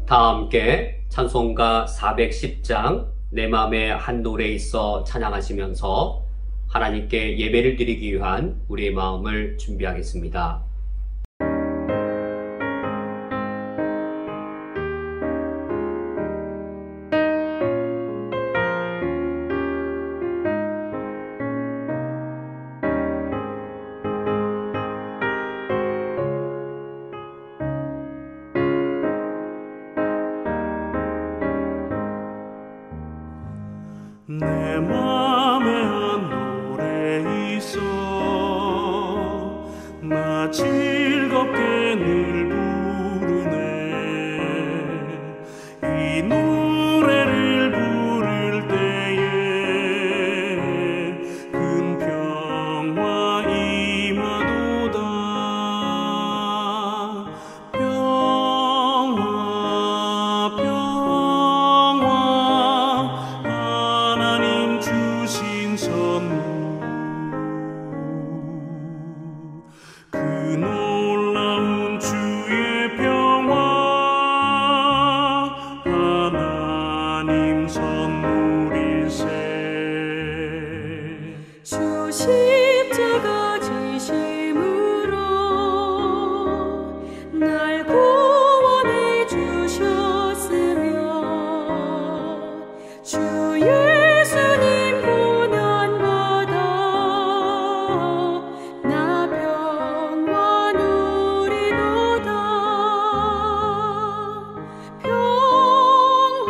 다 함께 찬송가 410장 내 맘에 한 노래에 있어 찬양하시면서 하나님께 예배를 드리기 위한 우리의 마음을 준비하겠습니다. 내 맘에 한 노래 있어 나 즐겁게 늘 부르네. 이 노래를 부를 때에 큰 평화 임하도다. 평화 평화 하나님 주신 선물, 그 놀라운 주의 평화 하나님 선물일세. 주 십자가 지심으로 날 구원해 주셨으며 주 예수님 고난받아 나 평화 누리도다. 평화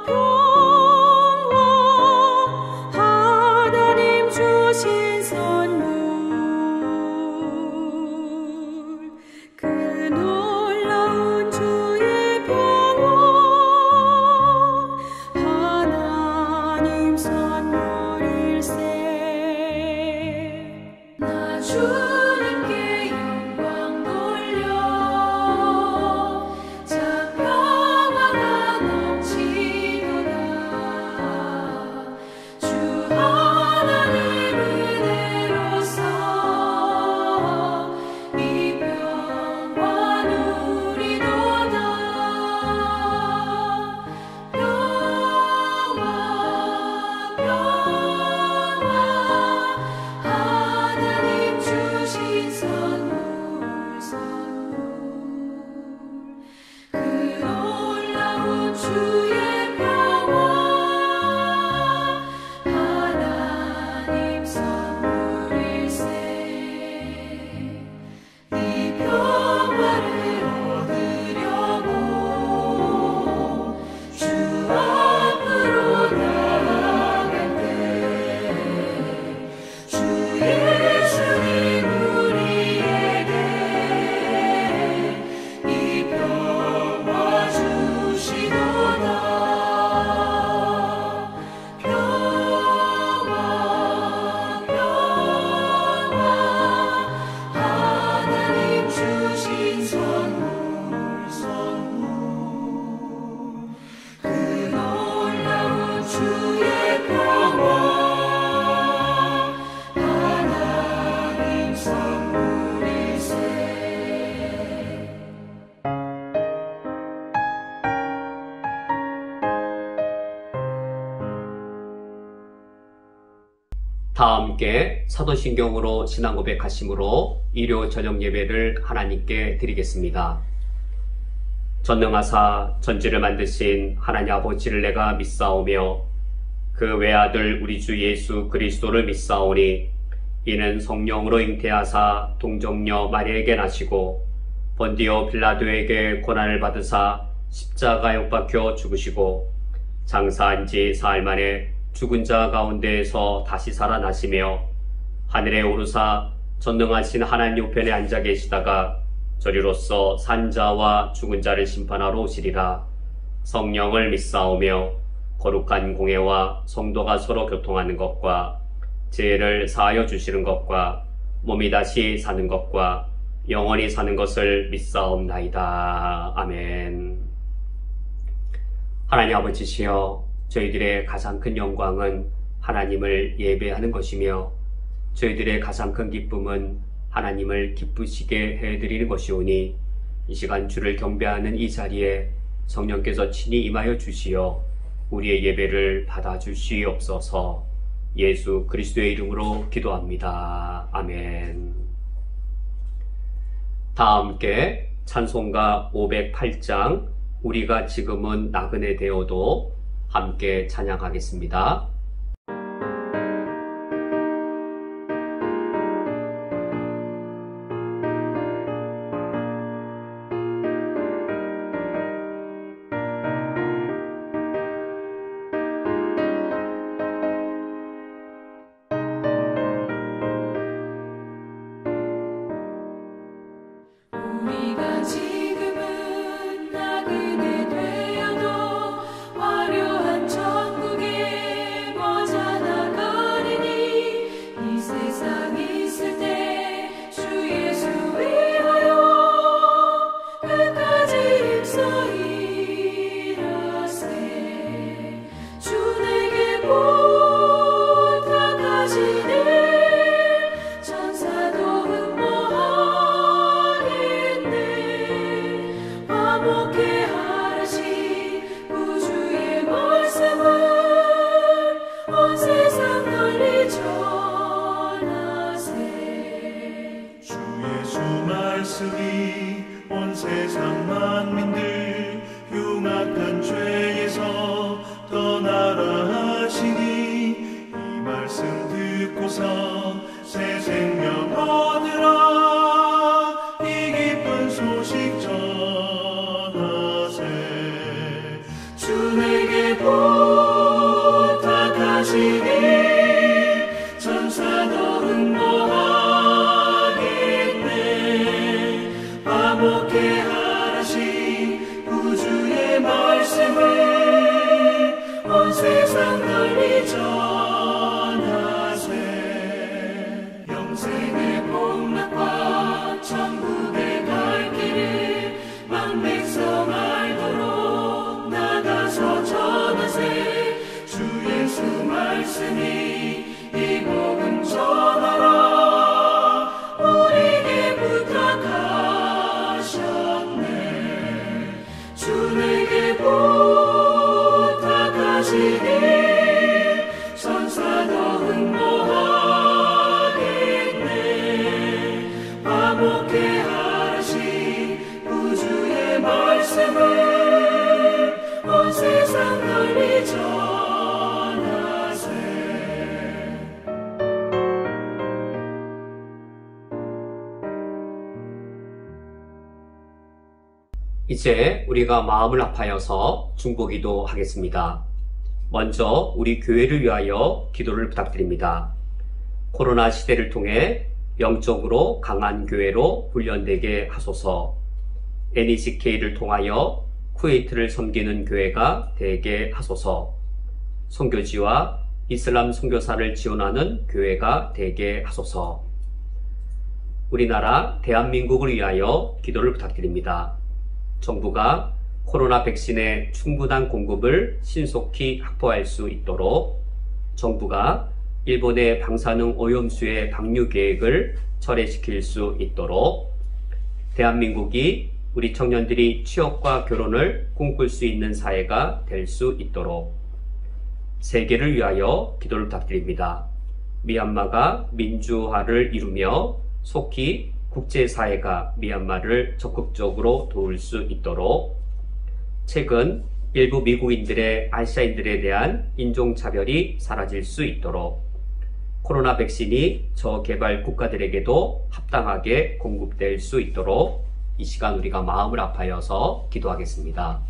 평화 하나님 주신 선물, 그 놀라운 주의 평화 하나님 선물일세. 나 주님께 영광 돌려 참 평화가 넘치도다. 주 하나님 은혜로서 이 평화 누리도다. 평화 평화 하나님 주신 선물, 그 놀라운 주의 평화 하나님 선물일세. 이 평화를 얻으려고 주 앞으로 나아갈 때 주 예수님 우리에게 이 평화 주시도다. 평화 평화 하나님 주신 선물, 그 놀라운 주의 평화 하나님 선물일세. 다 함께 사도신경으로 신앙 고백하심으로 일요 저녁 예배를 하나님께 드리겠습니다. 전능하사 전지를 만드신 하나님 아버지를 내가 믿사오며 그 외아들 우리 주 예수 그리스도를 믿사오니 이는 성령으로 잉태하사 동정녀 마리아에게 나시고 본디오 빌라도에게 고난을 받으사 십자가에 못 박혀 죽으시고 장사한 지 사흘 만에 죽은 자 가운데에서 다시 살아나시며 하늘에 오르사 전능하신 하나님 우편에 앉아 계시다가 저리로서 산 자와 죽은 자를 심판하러 오시리라. 성령을 믿사오며 거룩한 공회와 성도가 서로 교통하는 것과 죄를 사하여 주시는 것과 몸이 다시 사는 것과 영원히 사는 것을 믿사옵나이다. 아멘. 하나님 아버지시여, 저희들의 가장 큰 영광은 하나님을 예배하는 것이며 저희들의 가장 큰 기쁨은 하나님을 기쁘시게 해드리는 것이오니 이 시간 주를 경배하는 이 자리에 성령께서 친히 임하여 주시어 우리의 예배를 받아주시옵소서. 예수 그리스도의 이름으로 기도합니다. 아멘. 다 함께 찬송가 508장 우리가 지금은 나그네 되어도 함께 찬양하겠습니다. 우리가 지금은 나그네 되어도 화려한 천국에 머자 나가리니 이 세상 있을 때 주 예수 위하여 끝까지 힘써 일하세. 주 내게 부탁하시네. 천사도 화목해 하라시 구주의 말씀을 온 세상 널리 전하세. 주 예수 말씀이 온 세상 만민들 흉악한 죄에서 떠나라 하시니 이 말씀 듣고서 새 생명 얻으라. 이 기쁜 소식 전하세. 주 내게 부탁하시니 천사도 응모하겠네. 화목해 하라시 구주의 말씀을 온 세상 널리 전하세. 영생의 복락과 천국의 갈 길을 만백성 알도록 나가서 전하세. 주 예수 말씀이 이 복음 전하라. 우리에게 부탁하셨네. 주 내게 부탁하시니 천사도 응모하겠네. 화목해 하라시 구주의 말씀을 온 세상 널리 전하세. 이제 우리가 마음을 합하여서 중보기도 하겠습니다. 먼저 우리 교회를 위하여 기도를 부탁드립니다. 코로나 시대를 통해 영적으로 강한 교회로 훈련되게 하소서. NECK를 통하여 쿠웨이트를 섬기는 교회가 되게 하소서. 선교지와 이슬람 선교사를 지원하는 교회가 되게 하소서. 우리나라 대한민국을 위하여 기도를 부탁드립니다. 정부가 코로나 백신의 충분한 공급을 신속히 확보할 수 있도록 정부가 일본의 방사능 오염수의 방류 계획을 철회시킬 수 있도록 대한민국이 우리 청년들이 취업과 결혼을 꿈꿀 수 있는 사회가 될 수 있도록 세계를 위하여 기도를 부탁드립니다. 미얀마가 민주화를 이루며 속히 국제사회가 미얀마를 적극적으로 도울 수 있도록 최근 일부 미국인들의 아시아인들에 대한 인종차별이 사라질 수 있도록 코로나 백신이 저개발 국가들에게도 합당하게 공급될 수 있도록 이 시간 우리가 마음을 합하여서 기도하겠습니다.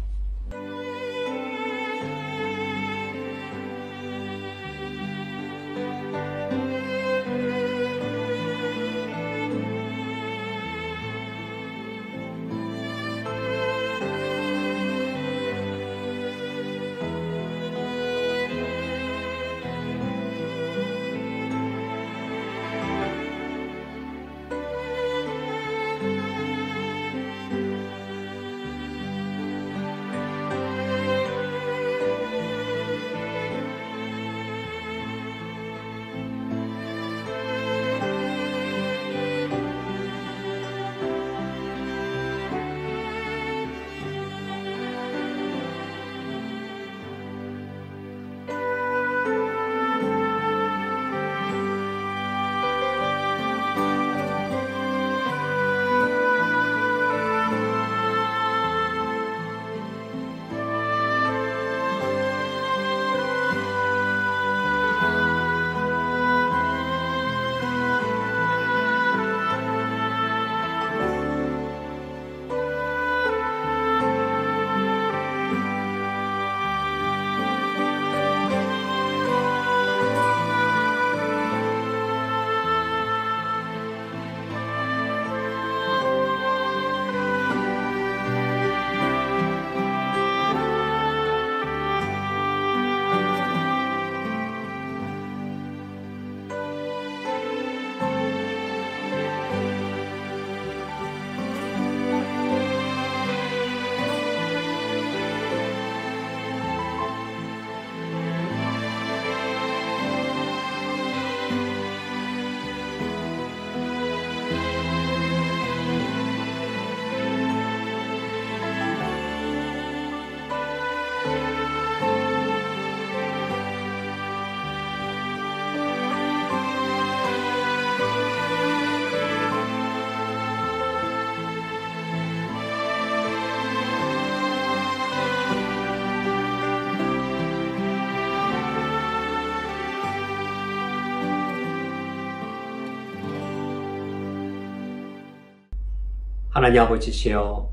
하나님 아버지시여,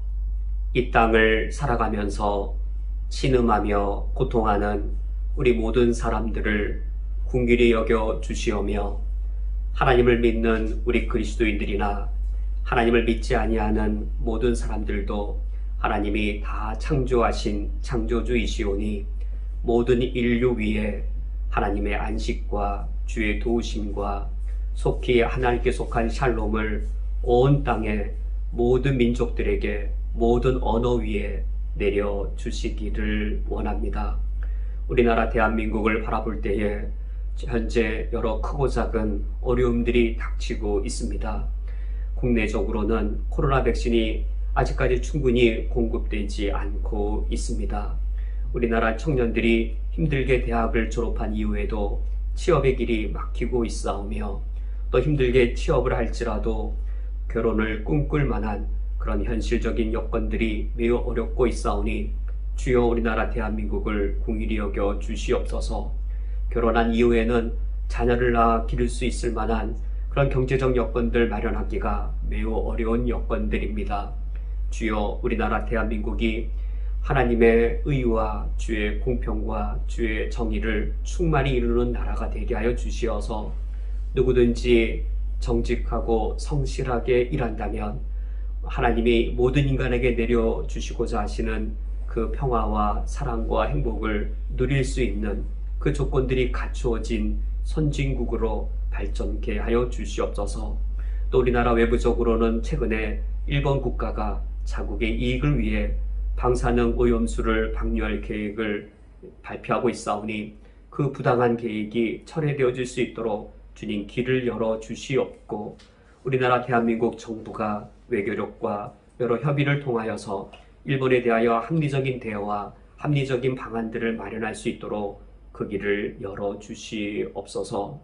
이 땅을 살아가면서 신음하며 고통하는 우리 모든 사람들을 긍휼히 여겨 주시오며, 하나님을 믿는 우리 그리스도인들이나 하나님을 믿지 아니하는 모든 사람들도 하나님이 다 창조하신 창조주이시오니 모든 인류 위에 하나님의 안식과 주의 도우심과 속히 하나님께 속한 샬롬을 온 땅에 모든 민족들에게 모든 언어 위에 내려주시기를 원합니다. 우리나라 대한민국을 바라볼 때에 현재 여러 크고 작은 어려움들이 닥치고 있습니다. 국내적으로는 코로나 백신이 아직까지 충분히 공급되지 않고 있습니다. 우리나라 청년들이 힘들게 대학을 졸업한 이후에도 취업의 길이 막히고 있사오며, 또 힘들게 취업을 할지라도 결혼을 꿈꿀 만한 그런 현실적인 여건들이 매우 어렵고 있사오니 주여 우리나라 대한민국을 긍휼히 여겨 주시옵소서. 결혼한 이후에는 자녀를 낳아 기를 수 있을 만한 그런 경제적 여건들 마련하기가 매우 어려운 여건들입니다. 주여 우리나라 대한민국이 하나님의 의와 주의 공평과 주의 정의를 충만히 이루는 나라가 되게 하여 주시어서 누구든지 정직하고 성실하게 일한다면 하나님이 모든 인간에게 내려주시고자 하시는 그 평화와 사랑과 행복을 누릴 수 있는 그 조건들이 갖추어진 선진국으로 발전케 하여 주시옵소서. 또 우리나라 외부적으로는 최근에 일본 국가가 자국의 이익을 위해 방사능 오염수를 방류할 계획을 발표하고 있사오니 그 부당한 계획이 철회되어질 수 있도록 주님 길을 열어 주시옵고, 우리나라 대한민국 정부가 외교력과 여러 협의를 통하여서 일본에 대하여 합리적인 대화와 합리적인 방안들을 마련할 수 있도록 그 길을 열어 주시옵소서.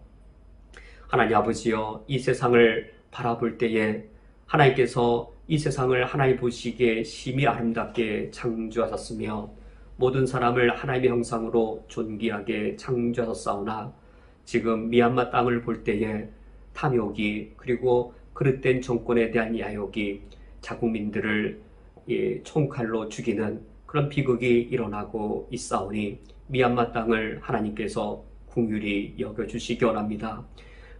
하나님 아버지여, 이 세상을 바라볼 때에 하나님께서 이 세상을 하나님 보시기에 심히 아름답게 창조하셨으며 모든 사람을 하나님의 형상으로 존귀하게 창조하셨사오나, 지금 미얀마 땅을 볼 때에 탐욕이 그리고 그릇된 정권에 대한 야욕이 자국민들을 총칼로 죽이는 그런 비극이 일어나고 있사오니 미얀마 땅을 하나님께서 긍휼히 여겨주시기 원합니다.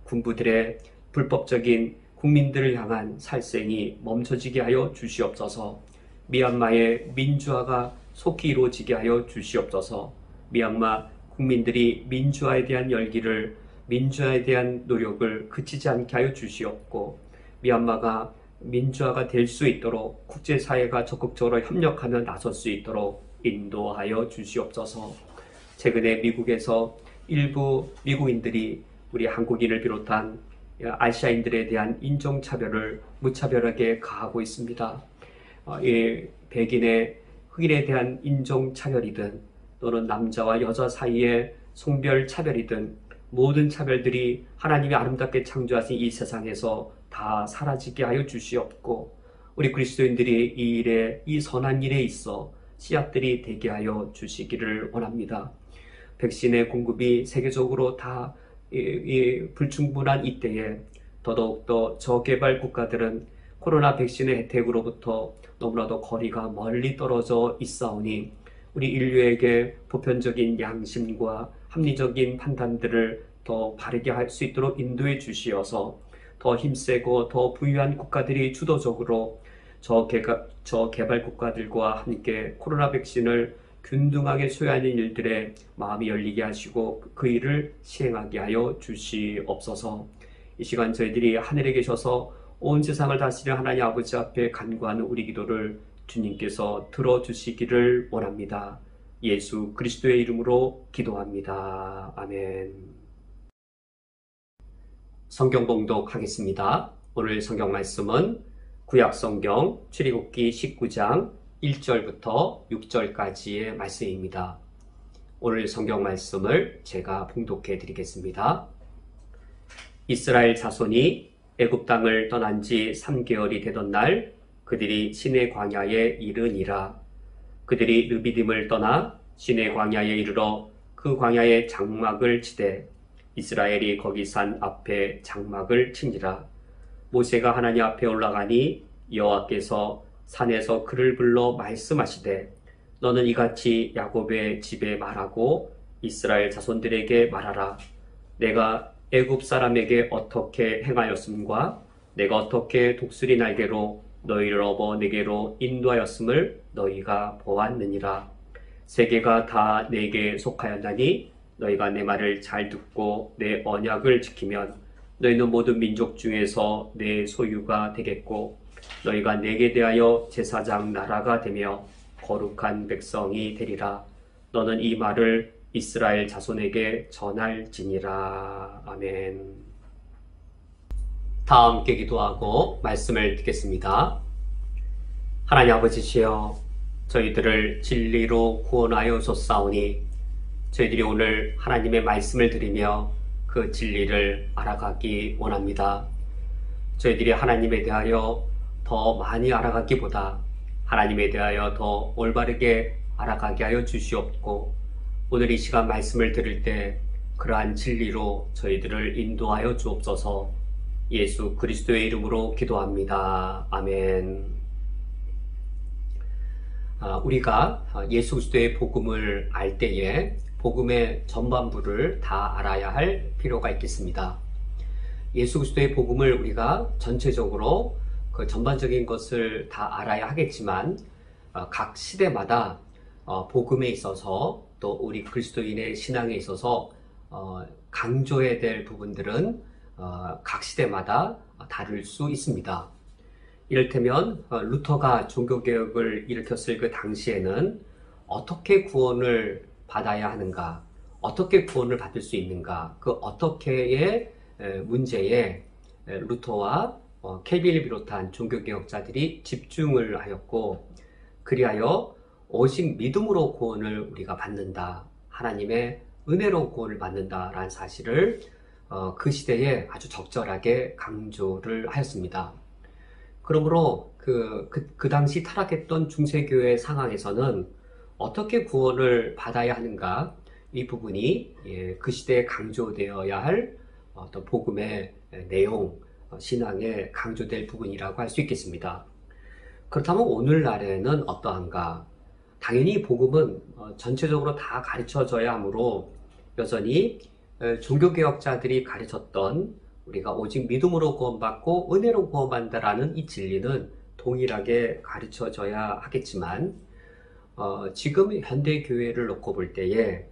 군부들의 불법적인 국민들을 향한 살생이 멈춰지게 하여 주시옵소서. 미얀마의 민주화가 속히 이루어지게 하여 주시옵소서. 미얀마 국민들이 민주화에 대한 열기를, 민주화에 대한 노력을 그치지 않게 하여 주시옵고, 미얀마가 민주화가 될 수 있도록 국제사회가 적극적으로 협력하며 나설 수 있도록 인도하여 주시옵소서. 최근에 미국에서 일부 미국인들이 우리 한국인을 비롯한 아시아인들에 대한 인종차별을 무차별하게 가하고 있습니다. 백인의 흑인에 대한 인종차별이든 또는 남자와 여자 사이의 성별차별이든 모든 차별들이 하나님이 아름답게 창조하신 이 세상에서 다 사라지게 하여 주시옵고, 우리 그리스도인들이 이 일에, 이 선한 일에 있어 씨앗들이 되게 하여 주시기를 원합니다. 백신의 공급이 세계적으로 다 불충분한 이때에 더더욱더 저개발 국가들은 코로나 백신의 혜택으로부터 너무나도 거리가 멀리 떨어져 있사오니 우리 인류에게 보편적인 양심과 합리적인 판단들을 더 바르게 할 수 있도록 인도해 주시어서 더 힘세고 더 부유한 국가들이 주도적으로 저개발 국가들과 함께 코로나 백신을 균등하게 소유하는 일들에 마음이 열리게 하시고 그 일을 시행하게 하여 주시옵소서. 이 시간 저희들이 하늘에 계셔서 온 세상을 다스리는 하나님 아버지 앞에 간구하는 우리 기도를 주님께서 들어주시기를 원합니다. 예수 그리스도의 이름으로 기도합니다. 아멘. 성경 봉독하겠습니다. 오늘 성경 말씀은 구약성경 출애굽기 19장 1절부터 6절까지의 말씀입니다. 오늘 성경 말씀을 제가 봉독해 드리겠습니다. 이스라엘 자손이 애굽 땅을 떠난 지 3개월이 되던 날 그들이 시내 광야에 이르니라. 그들이 르비딤을 떠나 시내 광야에 이르러 그 광야에 장막을 치되 이스라엘이 거기 산 앞에 장막을 친지라. 모세가 하나님 앞에 올라가니 여호와께서 산에서 그를 불러 말씀하시되 너는 이같이 야곱의 집에 말하고 이스라엘 자손들에게 말하라. 내가 애굽 사람에게 어떻게 행하였음과 내가 어떻게 독수리 날개로 너희를 업어 내게로 인도하였음을 너희가 보았느니라. 세계가 다 내게 속하였나니 너희가 내 말을 잘 듣고 내 언약을 지키면 너희는 모든 민족 중에서 내 소유가 되겠고 너희가 내게 대하여 제사장 나라가 되며 거룩한 백성이 되리라. 너는 이 말을 이스라엘 자손에게 전할지니라. 아멘. 다 함께 기도하고 말씀을 듣겠습니다. 하나님 아버지시여, 저희들을 진리로 구원하여 줬사오니 저희들이 오늘 하나님의 말씀을 들으며 그 진리를 알아가기 원합니다. 저희들이 하나님에 대하여 더 많이 알아가기보다 하나님에 대하여 더 올바르게 알아가게 하여 주시옵고 오늘 이 시간 말씀을 들을 때 그러한 진리로 저희들을 인도하여 주옵소서. 예수 그리스도의 이름으로 기도합니다. 아멘. 우리가 예수 그리스도의 복음을 알 때에 복음의 전반부를 다 알아야 할 필요가 있겠습니다. 예수 그리스도의 복음을 우리가 전체적으로 그 전반적인 것을 다 알아야 하겠지만 각 시대마다 복음에 있어서 또 우리 그리스도인의 신앙에 있어서 강조해야 될 부분들은 각 시대마다 다를 수 있습니다. 이를테면 루터가 종교개혁을 일으켰을 그 당시에는 어떻게 구원을 받아야 하는가, 어떻게 구원을 받을 수 있는가, 그 어떻게의 문제에 루터와 켈빈을 비롯한 종교개혁자들이 집중을 하였고 그리하여 오직 믿음으로 구원을 우리가 받는다, 하나님의 은혜로 구원을 받는다라는 사실을 그 시대에 아주 적절하게 강조를 하였습니다. 그러므로 그 당시 타락했던 중세교회 상황에서는 어떻게 구원을 받아야 하는가, 이 부분이 그 시대에 강조되어야 할 어떤 복음의 내용, 신앙에 강조될 부분이라고 할 수 있겠습니다. 그렇다면 오늘날에는 어떠한가? 당연히 복음은 전체적으로 다 가르쳐져야 하므로 여전히 종교개혁자들이 가르쳤던 우리가 오직 믿음으로 구원받고 은혜로 구원받는다라는 이 진리는 동일하게 가르쳐져야 하겠지만 지금 현대교회를 놓고 볼 때에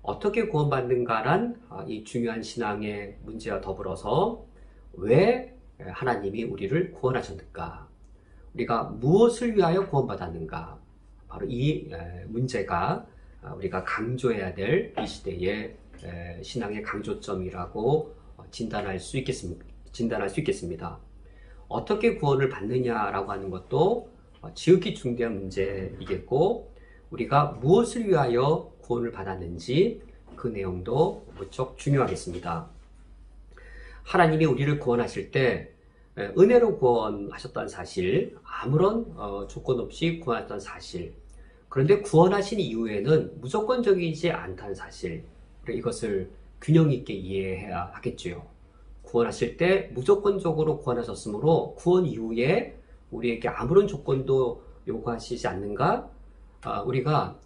어떻게 구원받는가란 이 중요한 신앙의 문제와 더불어서 왜 하나님이 우리를 구원하셨는가, 우리가 무엇을 위하여 구원받았는가, 바로 이 문제가 우리가 강조해야 될 이 시대의 신앙의 강조점이라고 진단할 수 있겠습니다. 어떻게 구원을 받느냐라고 하는 것도 지극히 중대한 문제이겠고 우리가 무엇을 위하여 구원을 받았는지 그 내용도 무척 중요하겠습니다. 하나님이 우리를 구원하실 때 은혜로 구원하셨다는 사실, 아무런 조건 없이 구원하셨다는 사실, 그런데 구원하신 이후에는 무조건적이지 않다는 사실, 이것을 균형 있게 이해해야 하겠죠. 구원하실 때 무조건적으로 구원하셨으므로 구원 이후에 우리에게 아무런 조건도 요구하시지 않는가? 우리가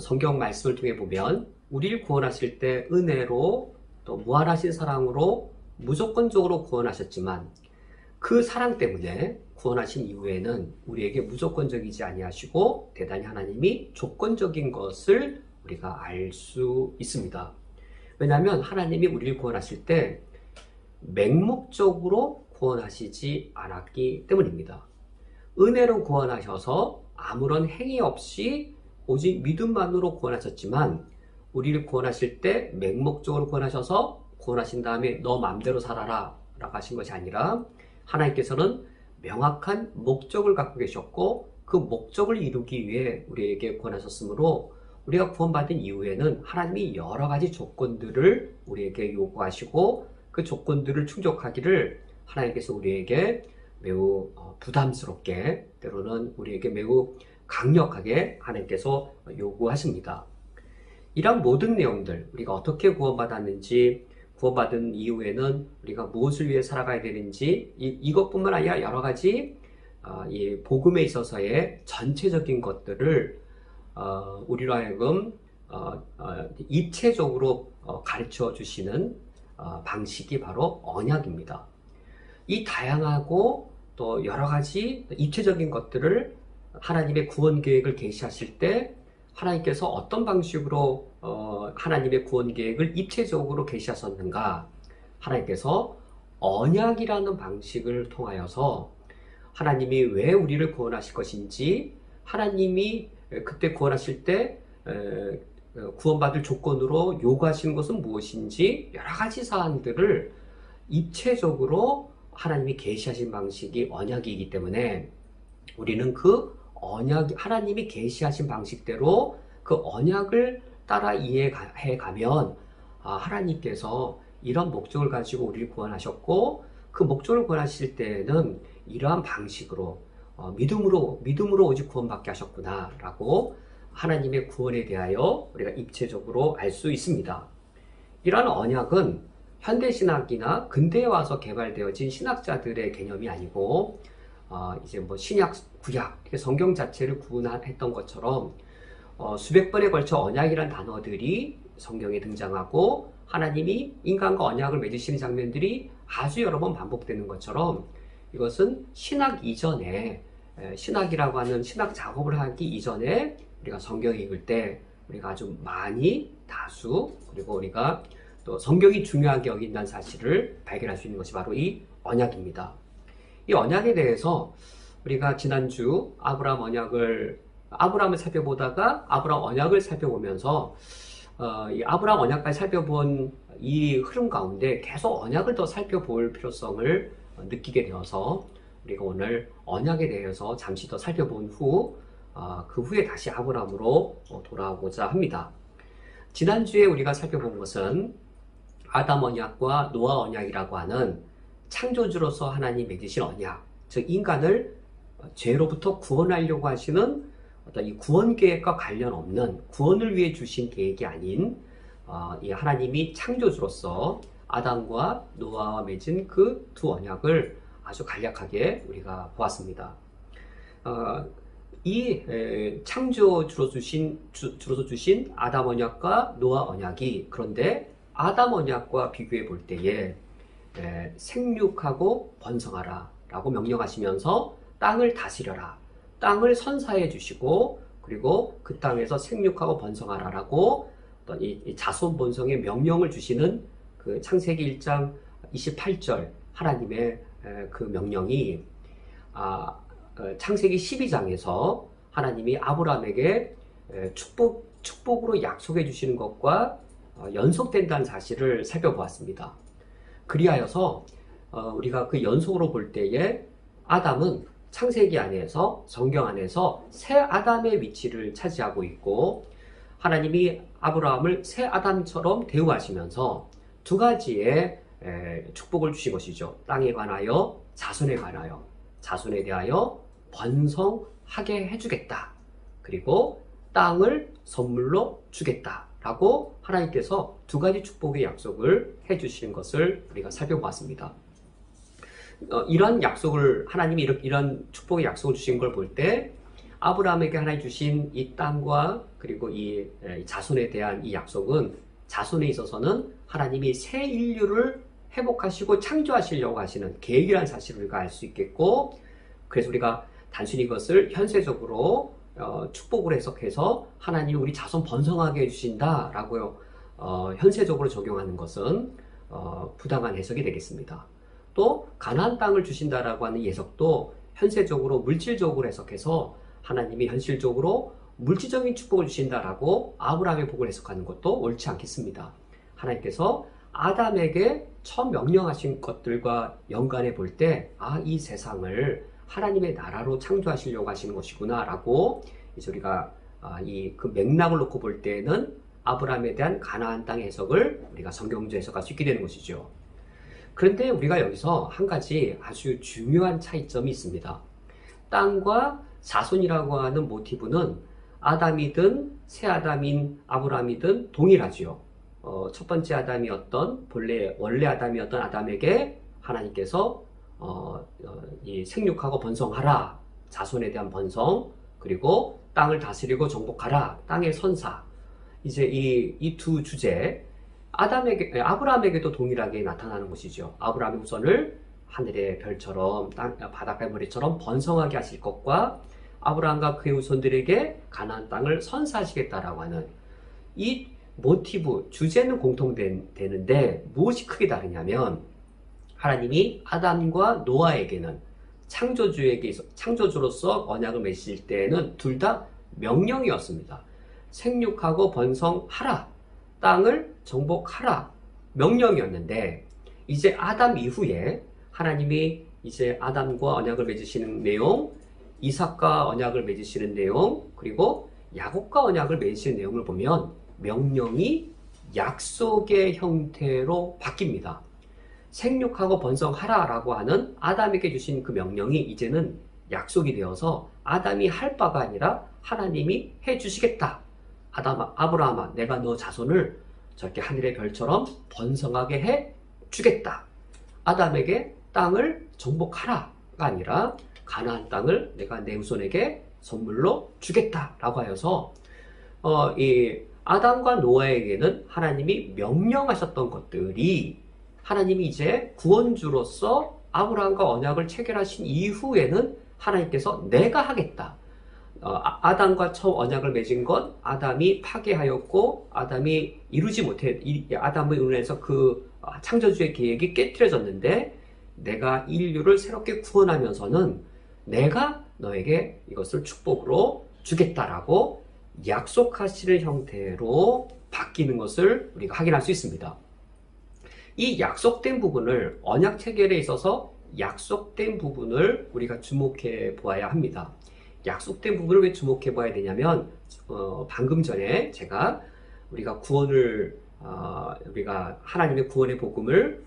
성경 말씀을 통해 보면 우리를 구원하실 때 은혜로 또 무한하신 사랑으로 무조건적으로 구원하셨지만 그 사랑 때문에 구원하신 이후에는 우리에게 무조건적이지 아니하시고 대단히 하나님이 조건적인 것을 우리가 알 수 있습니다. 왜냐하면 하나님이 우리를 구원하실 때 맹목적으로 구원하시지 않았기 때문입니다. 은혜로 구원하셔서 아무런 행위 없이 오직 믿음만으로 구원하셨지만 우리를 구원하실 때 맹목적으로 구원하셔서 구원하신 다음에 너 마음대로 살아라 라고 하신 것이 아니라 하나님께서는 명확한 목적을 갖고 계셨고 그 목적을 이루기 위해 우리에게 구원하셨으므로 우리가 구원받은 이후에는 하나님이 여러 가지 조건들을 우리에게 요구하시고 그 조건들을 충족하기를 하나님께서 우리에게 매우 부담스럽게, 때로는 우리에게 매우 강력하게 하나님께서 요구하십니다. 이런 모든 내용들, 우리가 어떻게 구원받았는지, 구원받은 이후에는 우리가 무엇을 위해 살아가야 되는지, 이것뿐만 아니라 여러 가지 이 복음에 있어서의 전체적인 것들을 우리로 하여금 입체적으로 가르쳐 주시는 방식이 바로 언약입니다. 이 다양하고 또 여러 가지 입체적인 것들을 하나님의 구원 계획을 계시하실 때 하나님께서 어떤 방식으로 하나님의 구원 계획을 입체적으로 계시하셨는가? 하나님께서 언약이라는 방식을 통하여서 하나님이 왜 우리를 구원하실 것인지, 하나님이 그때 구원하실 때 구원받을 조건으로 요구하시는 것은 무엇인지, 여러 가지 사안들을 입체적으로 하나님이 계시하신 방식이 언약이기 때문에 우리는 그 언약, 하나님이 계시하신 방식대로 그 언약을 따라 이해해 가면 하나님께서 이런 목적을 가지고 우리를 구원하셨고, 그 목적을 구원하실 때는 이러한 방식으로 믿음으로 오직 구원받게 하셨구나 라고 하나님의 구원에 대하여 우리가 입체적으로 알 수 있습니다. 이러한 언약은 현대신학이나 근대에 와서 개발되어진 신학자들의 개념이 아니고 이제 뭐 신약, 구약, 성경 자체를 구분했던 것처럼 수백 번에 걸쳐 언약이란 단어들이 성경에 등장하고 하나님이 인간과 언약을 맺으시는 장면들이 아주 여러 번 반복되는 것처럼 이것은 신학 이전에, 신학이라고 하는 신학 작업을 하기 이전에 우리가 성경을 읽을 때 우리가 아주 많이, 다수, 그리고 우리가 또 성경이 중요하게 여긴다는 사실을 발견할 수 있는 것이 바로 이 언약입니다. 이 언약에 대해서 우리가 지난주 아브라함을 살펴보다가 아브라함 언약을 살펴보면서 이 아브라함 언약까지 살펴본 이 흐름 가운데 계속 언약을 더 살펴볼 필요성을 느끼게 되어서 우리가 오늘 언약에 대해서 잠시 더 살펴본 후 그 후에 다시 아브라함으로 돌아오고자 합니다. 지난주에 우리가 살펴본 것은 아담 언약과 노아 언약이라고 하는 창조주로서 하나님 맺으신 언약, 즉 인간을 죄로부터 구원하려고 하시는 어떤 이 구원 계획과 관련 없는, 구원을 위해 주신 계획이 아닌 이 하나님이 창조주로서 아담과 노아와 맺은 그 두 언약을 아주 간략하게 우리가 보았습니다. 이 창조주로서 주신 아담 언약과 노아 언약이, 그런데 아담 언약과 비교해 볼 때에 생육하고 번성하라 라고 명령하시면서 땅을 다스려라, 땅을 선사해 주시고, 그리고 그 땅에서 생육하고 번성하라 라고 어떤 이 자손 번성의 명령을 주시는 그 창세기 1장 28절 하나님의 그 명령이 창세기 12장에서 하나님이 아브라함에게 축복으로 약속해 주시는 것과 연속된다는 사실을 살펴보았습니다. 그리하여서 우리가 그 연속으로 볼 때에 아담은 창세기 안에서, 성경 안에서 새 아담의 위치를 차지하고 있고, 하나님이 아브라함을 새 아담처럼 대우하시면서 두 가지의 축복을 주신 것이죠. 땅에 관하여, 자손에 관하여, 자손에 대하여 번성하게 해주겠다. 그리고 땅을 선물로 주겠다 라고 하나님께서 두 가지 축복의 약속을 해주시는 것을 우리가 살펴보았습니다. 이런 약속을, 하나님이 이런 축복의 약속을 주신 걸 볼 때 아브라함에게 하나님 주신 이 땅과 그리고 이 자손에 대한 이 약속은, 자손에 있어서는 하나님이 새 인류를 회복하시고 창조하시려고 하시는 계획이라는 사실을 우리가 알 수 있겠고, 그래서 우리가 단순히 이것을 현세적으로 축복으로 해석해서 하나님이 우리 자손 번성하게 해주신다라고 현세적으로 적용하는 것은 부당한 해석이 되겠습니다. 또 가나안 땅을 주신다라고 하는 해석도 현세적으로 물질적으로 해석해서 하나님이 현실적으로 물질적인 축복을 주신다라고 아브라함의 복을 해석하는 것도 옳지 않겠습니다. 하나님께서 아담에게 처음 명령하신 것들과 연관해 볼 때, 이 세상을 하나님의 나라로 창조하시려고 하시는 것이구나 라고 이제 우리가 그 맥락을 놓고 볼 때는 아브라함에 대한 가나안 땅의 해석을 우리가 성경적 해석할 수 있게 되는 것이죠. 그런데 우리가 여기서 한 가지 아주 중요한 차이점이 있습니다. 땅과 자손이라고 하는 모티브는 아담이든 새 아담인 아브라함이든 동일하지요. 첫 번째 아담이었던 원래 아담이었던 아담에게 하나님께서 이 생육하고 번성하라, 자손에 대한 번성, 그리고 땅을 다스리고 정복하라, 땅의 선사. 이제 이 두 주제, 아브라함에게도 동일하게 나타나는 것이죠. 아브라함의 후손을 하늘의 별처럼 바닷가의 모래처럼 번성하게 하실 것과 아브라함과 그의 후손들에게 가나안 땅을 선사하시겠다라고 하는 이 모티브, 주제는 공통되는데 무엇이 크게 다르냐면, 하나님이 아담과 노아에게는 창조주로서 언약을 맺으실 때에는 둘 다 명령이었습니다. 생육하고 번성하라, 땅을 정복하라, 명령이었는데, 이제 아담 이후에 하나님이 이제 아담과 언약을 맺으시는 내용, 이삭과 언약을 맺으시는 내용, 그리고 야곱과 언약을 맺으시는 내용을 보면 명령이 약속의 형태로 바뀝니다. 생육하고 번성하라 라고 하는 아담에게 주신 그 명령이 이제는 약속이 되어서 아담이 할 바가 아니라 하나님이 해 주시겠다. 아브라함아, 내가 너 자손을 저렇게 하늘의 별처럼 번성하게 해 주겠다. 아담에게 땅을 정복하라가 아니라 가나안 땅을 내가 내 후손에게 선물로 주겠다라고 하여서 이 아담과 노아에게는 하나님이 명령하셨던 것들이 하나님이 이제 구원주로서 아브라함과 언약을 체결하신 이후에는 하나님께서 내가 하겠다. 아담과 처음 언약을 맺은 건 아담이 파괴하였고 아담이 이루지 못해 아담을 인해서 그 창조주의 계획이 깨트려졌는데, 내가 인류를 새롭게 구원하면서는 내가 너에게 이것을 축복으로 주겠다라고 약속하시는 형태로 바뀌는 것을 우리가 확인할 수 있습니다. 이 약속된 부분을, 언약 체결에 있어서 약속된 부분을 우리가 주목해 보아야 합니다. 약속된 부분을 왜 주목해 봐야 되냐면, 방금 전에 제가 우리가 우리가 하나님의 구원의 복음을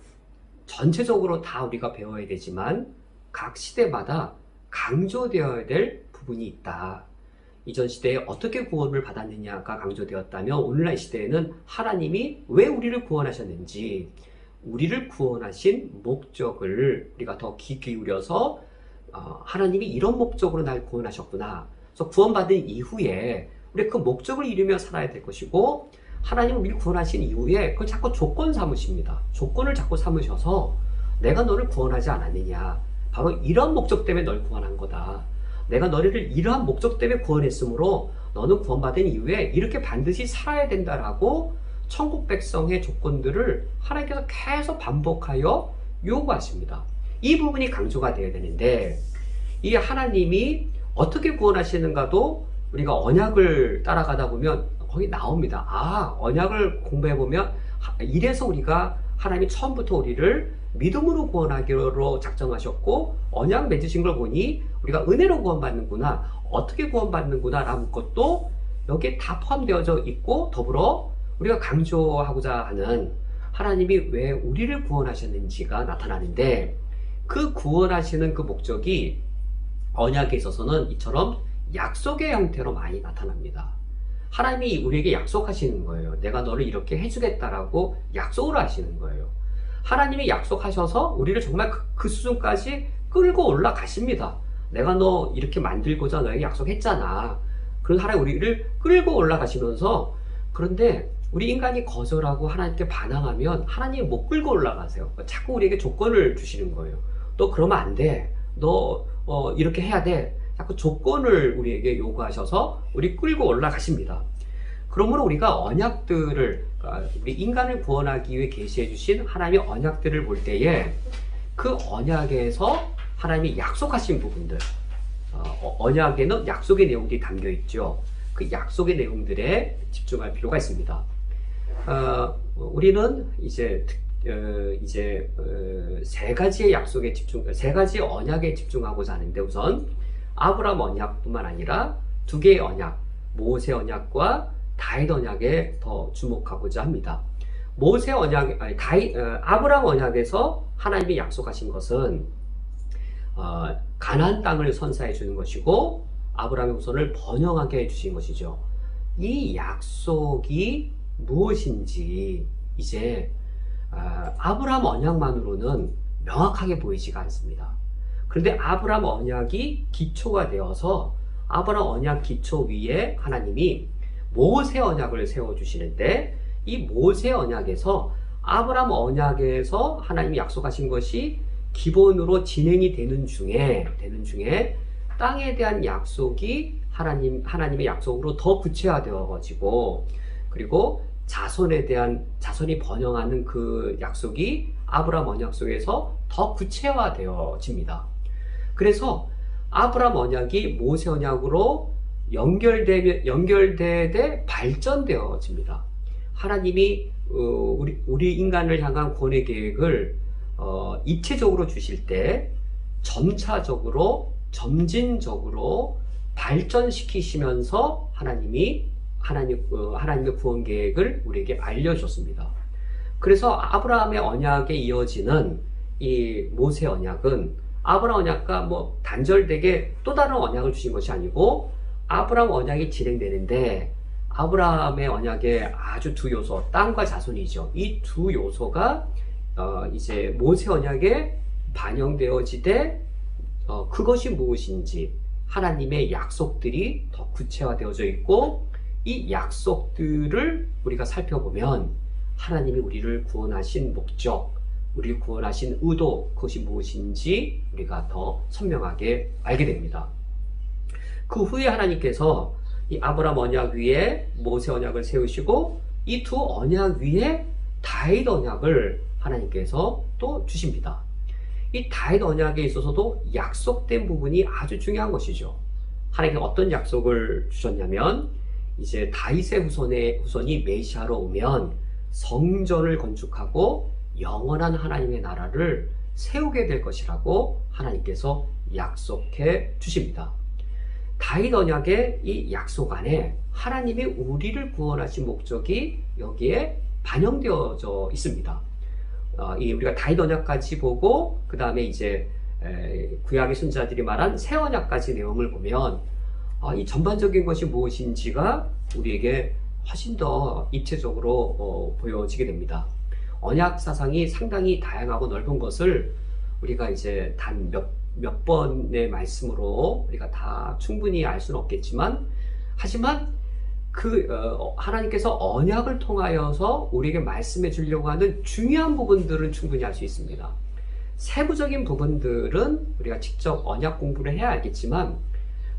전체적으로 다 우리가 배워야 되지만 각 시대마다 강조되어야 될 부분이 있다. 이전 시대에 어떻게 구원을 받았느냐가 강조되었다면, 오늘날 시대에는 하나님이 왜 우리를 구원하셨는지, 우리를 구원하신 목적을 우리가 더 귀 기울여서 하나님이 이런 목적으로 날 구원하셨구나. 그래서 구원받은 이후에 우리 그 목적을 이루며 살아야 될 것이고, 하나님은 우리를 구원하신 이후에 그걸 자꾸 조건 삼으십니다. 조건을 자꾸 삼으셔서 내가 너를 구원하지 않았느냐. 바로 이런 목적 때문에 널 구원한 거다. 내가 너를 이러한 목적 때문에 구원했으므로 너는 구원받은 이후에 이렇게 반드시 살아야 된다라고 천국 백성의 조건들을 하나님께서 계속 반복하여 요구하십니다. 이 부분이 강조가 되어야 되는데, 이 하나님이 어떻게 구원하시는가도 우리가 언약을 따라가다 보면 거기 나옵니다. 언약을 공부해보면 이래서 우리가 하나님이 처음부터 우리를 믿음으로 구원하기로 작정하셨고, 언약 맺으신 걸 보니 우리가 은혜로 구원받는구나, 어떻게 구원받는구나 라는 것도 여기에 다 포함되어져 있고, 더불어 우리가 강조하고자 하는 하나님이 왜 우리를 구원하셨는지가 나타나는데, 그 구원하시는 그 목적이 언약에 있어서는 이처럼 약속의 형태로 많이 나타납니다. 하나님이 우리에게 약속하시는 거예요. 내가 너를 이렇게 해주겠다라고 약속을 하시는 거예요. 하나님이 약속하셔서 우리를 정말 그 수준까지 끌고 올라가십니다. 내가 너 이렇게 만들고자 너에게 약속했잖아. 그런 하나님 우리를 끌고 올라가시면서, 그런데 우리 인간이 거절하고 하나님께 반항하면 하나님이 못 끌고 올라가세요. 자꾸 우리에게 조건을 주시는 거예요. 너 그러면 안 돼. 너 이렇게 해야 돼. 자꾸 조건을 우리에게 요구하셔서 우리 끌고 올라가십니다. 그러므로 우리가 언약들을, 우리 인간을 구원하기 위해 계시해 주신 하나님의 언약들을 볼 때에 그 언약에서 하나님이 약속하신 부분들, 언약에는 약속의 내용들이 담겨 있죠. 그 약속의 내용들에 집중할 필요가 있습니다. 우리는 이제 세 가지의 약속에 세 가지 언약에 집중하고자 하는데, 우선 아브라함 언약뿐만 아니라 두 개의 언약, 모세 언약과 다윗 언약에 더 주목하고자 합니다. 아브라함 언약에서 하나님이 약속하신 것은 가나안 땅을 선사해 주는 것이고, 아브라함의 후손을 번영하게 해주신 것이죠. 이 약속이 무엇인지 이제 아브라함 언약만으로는 명확하게 보이지가 않습니다. 그런데 아브라함 언약이 기초가 되어서 아브라함 언약 기초 위에 하나님이 모세 언약을 세워주시는데, 이 모세 언약에서 아브라함 언약에서 하나님이 약속하신 것이 기본으로 진행이 되는 중에 땅에 대한 약속이 하나님의 약속으로 더 구체화되어지고, 그리고 자손이 번영하는 그 약속이 아브라함 언약 속에서 더 구체화되어집니다. 그래서 아브라함 언약이 모세 언약으로 연결되되 발전되어집니다. 하나님이 우리 인간을 향한 구원의 계획을 입체적으로 주실 때 점차적으로 점진적으로 발전시키시면서 하나님의 구원 계획을 우리에게 알려줬습니다. 그래서 아브라함의 언약에 이어지는 이 모세 언약은 아브라함 언약과 단절되게 또 다른 언약을 주신 것이 아니고, 아브라함 언약이 진행되는데 아브라함의 언약의 아주 두 요소, 땅과 자손이죠. 이 두 요소가 이제 모세 언약에 반영되어지되 그것이 무엇인지 하나님의 약속들이 더 구체화되어져 있고, 이 약속들을 우리가 살펴보면 하나님이 우리를 구원하신 목적, 우리를 구원하신 의도, 그것이 무엇인지 우리가 더 선명하게 알게 됩니다. 그 후에 하나님께서 이 아브라함 언약 위에 모세 언약을 세우시고, 이 두 언약 위에 다윗 언약을 하나님께서 또 주십니다. 이 다윗 언약에 있어서도 약속된 부분이 아주 중요한 것이죠. 하나님께서 어떤 약속을 주셨냐면, 이제 다윗의 후손이 메시아로 오면 성전을 건축하고 영원한 하나님의 나라를 세우게 될 것이라고 하나님께서 약속해 주십니다. 다윗 언약의 이 약속 안에 하나님이 우리를 구원하신 목적이 여기에 반영되어져 있습니다. 우리가 다윗 언약까지 보고 그 다음에 이제 구약의 선지자들이 말한 새 언약까지 내용을 보면 이 전반적인 것이 무엇인지가 우리에게 훨씬 더 입체적으로 보여지게 됩니다. 언약 사상이 상당히 다양하고 넓은 것을 우리가 이제 단 몇 번의 말씀으로 우리가 다 충분히 알 수는 없겠지만, 하지만 하나님께서 언약을 통하여서 우리에게 말씀해 주려고 하는 중요한 부분들은 충분히 알 수 있습니다. 세부적인 부분들은 우리가 직접 언약 공부를 해야 알겠지만,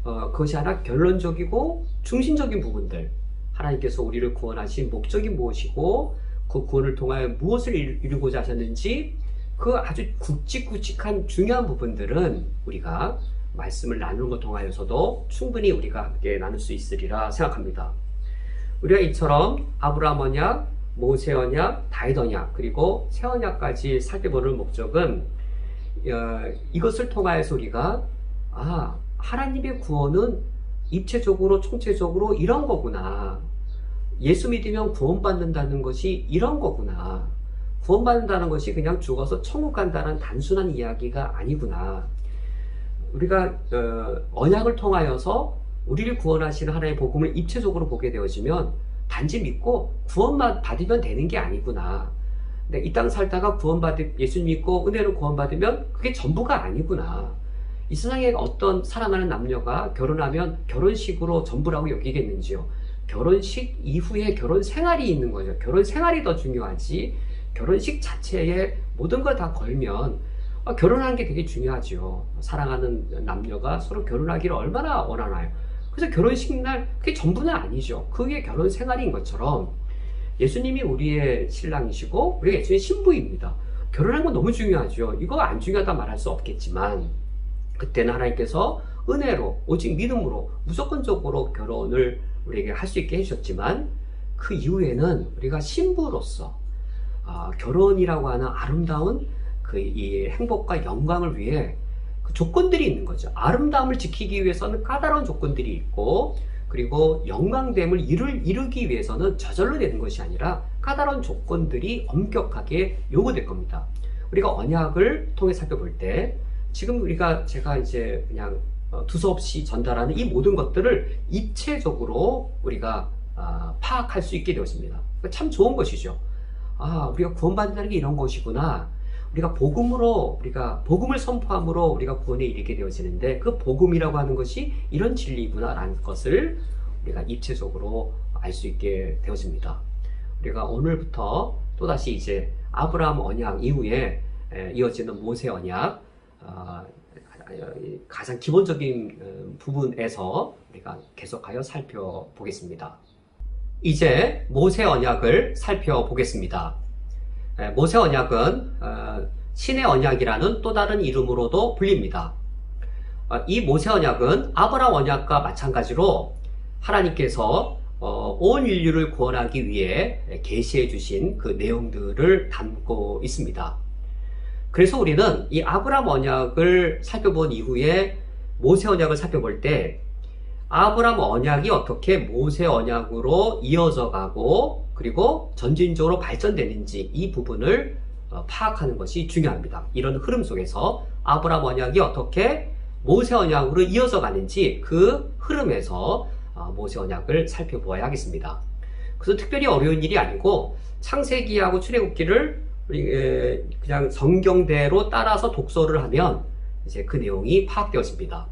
그것이 하나 결론적이고 중심적인 부분들, 하나님께서 우리를 구원하신 목적이 무엇이고 그 구원을 통하여 무엇을 이루고자 하셨는지, 그 아주 굵직굵직한 중요한 부분들은 우리가 말씀을 나누는 것 통하여서도 충분히 우리가 함께 나눌 수 있으리라 생각합니다. 우리가 이처럼 아브라함 언약, 모세 언약, 다윗 언약, 그리고 새 언약까지 살펴보는 목적은 이것을 통하여서 우리가 하나님의 구원은 입체적으로 총체적으로 이런 거구나, 예수 믿으면 구원받는다는 것이 이런 거구나, 구원받는다는 것이 그냥 죽어서 천국 간다는 단순한 이야기가 아니구나, 우리가 언약을 통하여서 우리를 구원하시는 하나님의 복음을 입체적으로 보게 되어지면 단지 믿고 구원만 받으면 되는 게 아니구나, 근데 이 땅 살다가 예수 믿고 은혜로 구원받으면 그게 전부가 아니구나, 이 세상에 어떤 사랑하는 남녀가 결혼하면 결혼식으로 전부라고 여기겠는지요? 결혼식 이후에 결혼 생활이 있는 거죠. 결혼 생활이 더 중요하지, 결혼식 자체에 모든 걸 다 걸면 결혼하는 게 되게 중요하죠. 사랑하는 남녀가 서로 결혼하기를 얼마나 원하나요? 그래서 결혼식 날 그게 전부는 아니죠. 그게 결혼 생활인 것처럼 예수님이 우리의 신랑이시고 우리가 예수님의 신부입니다. 결혼하는 건 너무 중요하죠. 이거 안 중요하다 말할 수 없겠지만, 그때는 하나님께서 은혜로 오직 믿음으로 무조건적으로 결혼을 우리에게 할 수 있게 해주셨지만, 그 이후에는 우리가 신부로서 결혼이라고 하는 아름다운 이 행복과 영광을 위해 그 조건들이 있는 거죠. 아름다움을 지키기 위해서는 까다로운 조건들이 있고, 그리고 영광됨을 이루기 위해서는 저절로 되는 것이 아니라 까다로운 조건들이 엄격하게 요구될 겁니다. 우리가 언약을 통해 살펴볼 때 지금 제가 이제 그냥 두서없이 전달하는 이 모든 것들을 입체적으로 우리가 파악할 수 있게 되었습니다. 참 좋은 것이죠. 우리가 구원받는다는 게 이런 것이구나. 우리가 복음을 선포함으로 우리가 구원에 이르게 되어지는데, 그 복음이라고 하는 것이 이런 진리구나라는 것을 우리가 입체적으로 알 수 있게 되어집니다. 우리가 오늘부터 또다시 이제 아브라함 언약 이후에 이어지는 모세 언약, 가장 기본적인 부분에서 우리가 계속하여 살펴보겠습니다. 이제 모세 언약을 살펴보겠습니다. 모세 언약은 신의 언약이라는 또 다른 이름으로도 불립니다. 이 모세 언약은 아브라함 언약과 마찬가지로 하나님께서 온 인류를 구원하기 위해 계시해 주신 그 내용들을 담고 있습니다. 그래서 우리는 이 아브라함 언약을 살펴본 이후에 모세 언약을 살펴볼 때, 아브라함 언약이 어떻게 모세 언약으로 이어져 가고 그리고 전진적으로 발전되는지, 이 부분을 파악하는 것이 중요합니다. 이런 흐름 속에서 아브라함 언약이 어떻게 모세 언약으로 이어져 가는지, 그 흐름에서 모세 언약을 살펴보아야 하겠습니다. 그래서 특별히 어려운 일이 아니고, 창세기하고 출애굽기를 그냥 성경대로 따라서 독서를 하면 이제 그 내용이 파악되어집니다.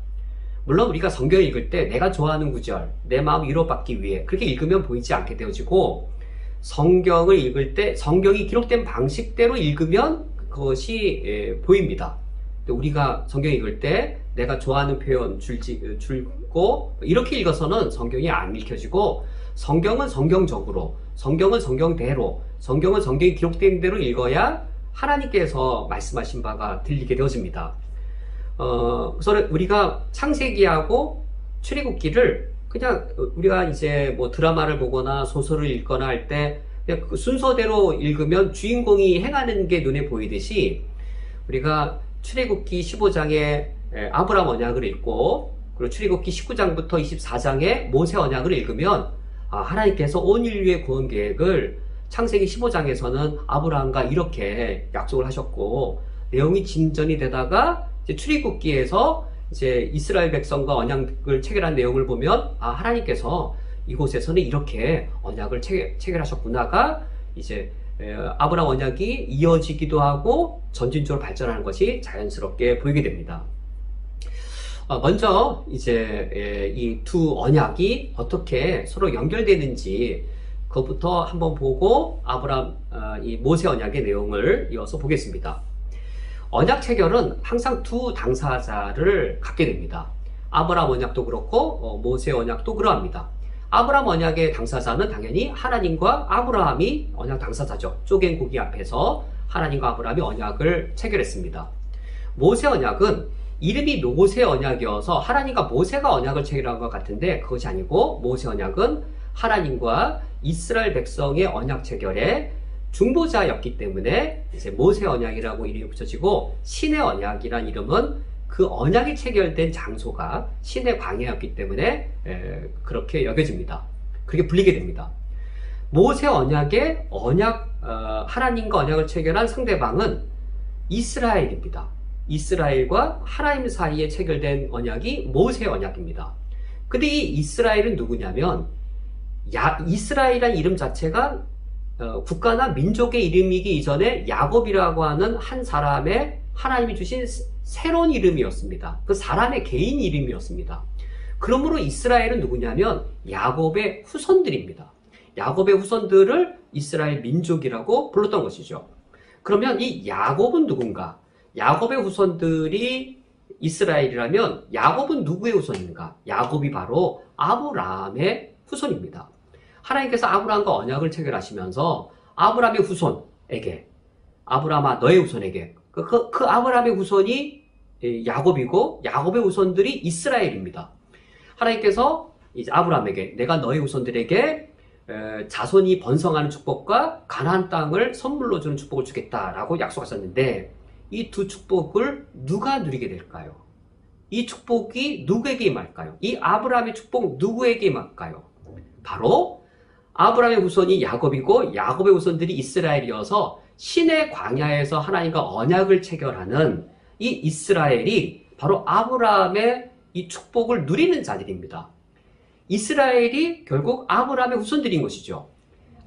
물론 우리가 성경을 읽을 때 내가 좋아하는 구절, 내 마음 위로받기 위해 그렇게 읽으면 보이지 않게 되어지고, 성경을 읽을 때 성경이 기록된 방식대로 읽으면 그것이 보입니다. 우리가 성경 읽을 때 내가 좋아하는 표현 줄고 이렇게 읽어서는 성경이 안 읽혀지고, 성경은 성경적으로, 성경은 성경대로, 성경은 성경이 기록된 대로 읽어야 하나님께서 말씀하신 바가 들리게 되어집니다. 그래서 우리가 창세기하고 출애굽기를 그냥 우리가 이제 뭐 드라마를 보거나 소설을 읽거나 할 때 그냥 그 순서대로 읽으면 주인공이 행하는 게 눈에 보이듯이, 우리가 출애굽기 15장에 아브라함 언약을 읽고, 그리고 출애굽기 19장부터 24장에 모세 언약을 읽으면 하나님께서 온 인류의 구원 계획을 창세기 15장에서는 아브라함과 이렇게 약속을 하셨고, 내용이 진전이 되다가 이제 출애굽기에서 이제 이스라엘 백성과 언약을 체결한 내용을 보면 하나님께서 이곳에서는 이렇게 언약을 체결하셨구나가 이제 아브라함 언약이 이어지기도 하고 전진적으로 발전하는 것이 자연스럽게 보이게 됩니다. 먼저 이제 이 두 언약이 어떻게 서로 연결되는지 그것부터 한번 보고 이 모세 언약의 내용을 이어서 보겠습니다. 언약 체결은 항상 두 당사자를 갖게 됩니다. 아브라함 언약도 그렇고 모세 언약도 그러합니다. 아브라함 언약의 당사자는 당연히 하나님과 아브라함이 언약 당사자죠. 쪼갠 고기 앞에서 하나님과 아브라함이 언약을 체결했습니다. 모세 언약은 이름이 모세 언약이어서 하나님과 모세가 언약을 체결한 것 같은데, 그것이 아니고 모세 언약은 하나님과 이스라엘 백성의 언약 체결에 중보자였기 때문에 이제 모세 언약이라고 이름이 붙여지고, 신의 언약이란 이름은 그 언약이 체결된 장소가 신의 광야였기 때문에 그렇게 여겨집니다. 그렇게 불리게 됩니다. 모세 언약의 하나님과 언약을 체결한 상대방은 이스라엘입니다. 이스라엘과 하나님 사이에 체결된 언약이 모세 언약입니다. 근데 이 이스라엘은 누구냐면, 이스라엘이라는 이름 자체가 국가나 민족의 이름이기 이전에 야곱이라고 하는 한 사람의 하나님이 주신 새로운 이름이었습니다. 그 사람의 개인 이름이었습니다. 그러므로 이스라엘은 누구냐면 야곱의 후손들입니다. 야곱의 후손들을 이스라엘 민족이라고 불렀던 것이죠. 그러면 이 야곱은 누군가? 야곱의 후손들이 이스라엘이라면 야곱은 누구의 후손인가? 야곱이 바로 아브라함의 후손입니다. 하나님께서 아브라함과 언약을 체결하시면서 아브라함의 후손에게, 아브라함아 너의 후손에게, 그 아브라함의 후손이 야곱이고 야곱의 후손들이 이스라엘입니다. 하나님께서 이제 아브라함에게 내가 너의 후손들에게 자손이 번성하는 축복과 가나안 땅을 선물로 주는 축복을 주겠다라고 약속하셨는데, 이 두 축복을 누가 누리게 될까요? 이 축복이 누구에게 임할까요? 이 아브라함의 축복 누구에게 임할까요? 바로 아브라함의 후손이 야곱이고 야곱의 후손들이 이스라엘이어서 신의 광야에서 하나님과 언약을 체결하는 이 이스라엘이 바로 아브라함의 이 축복을 누리는 자들입니다. 이스라엘이 결국 아브라함의 후손들인 것이죠.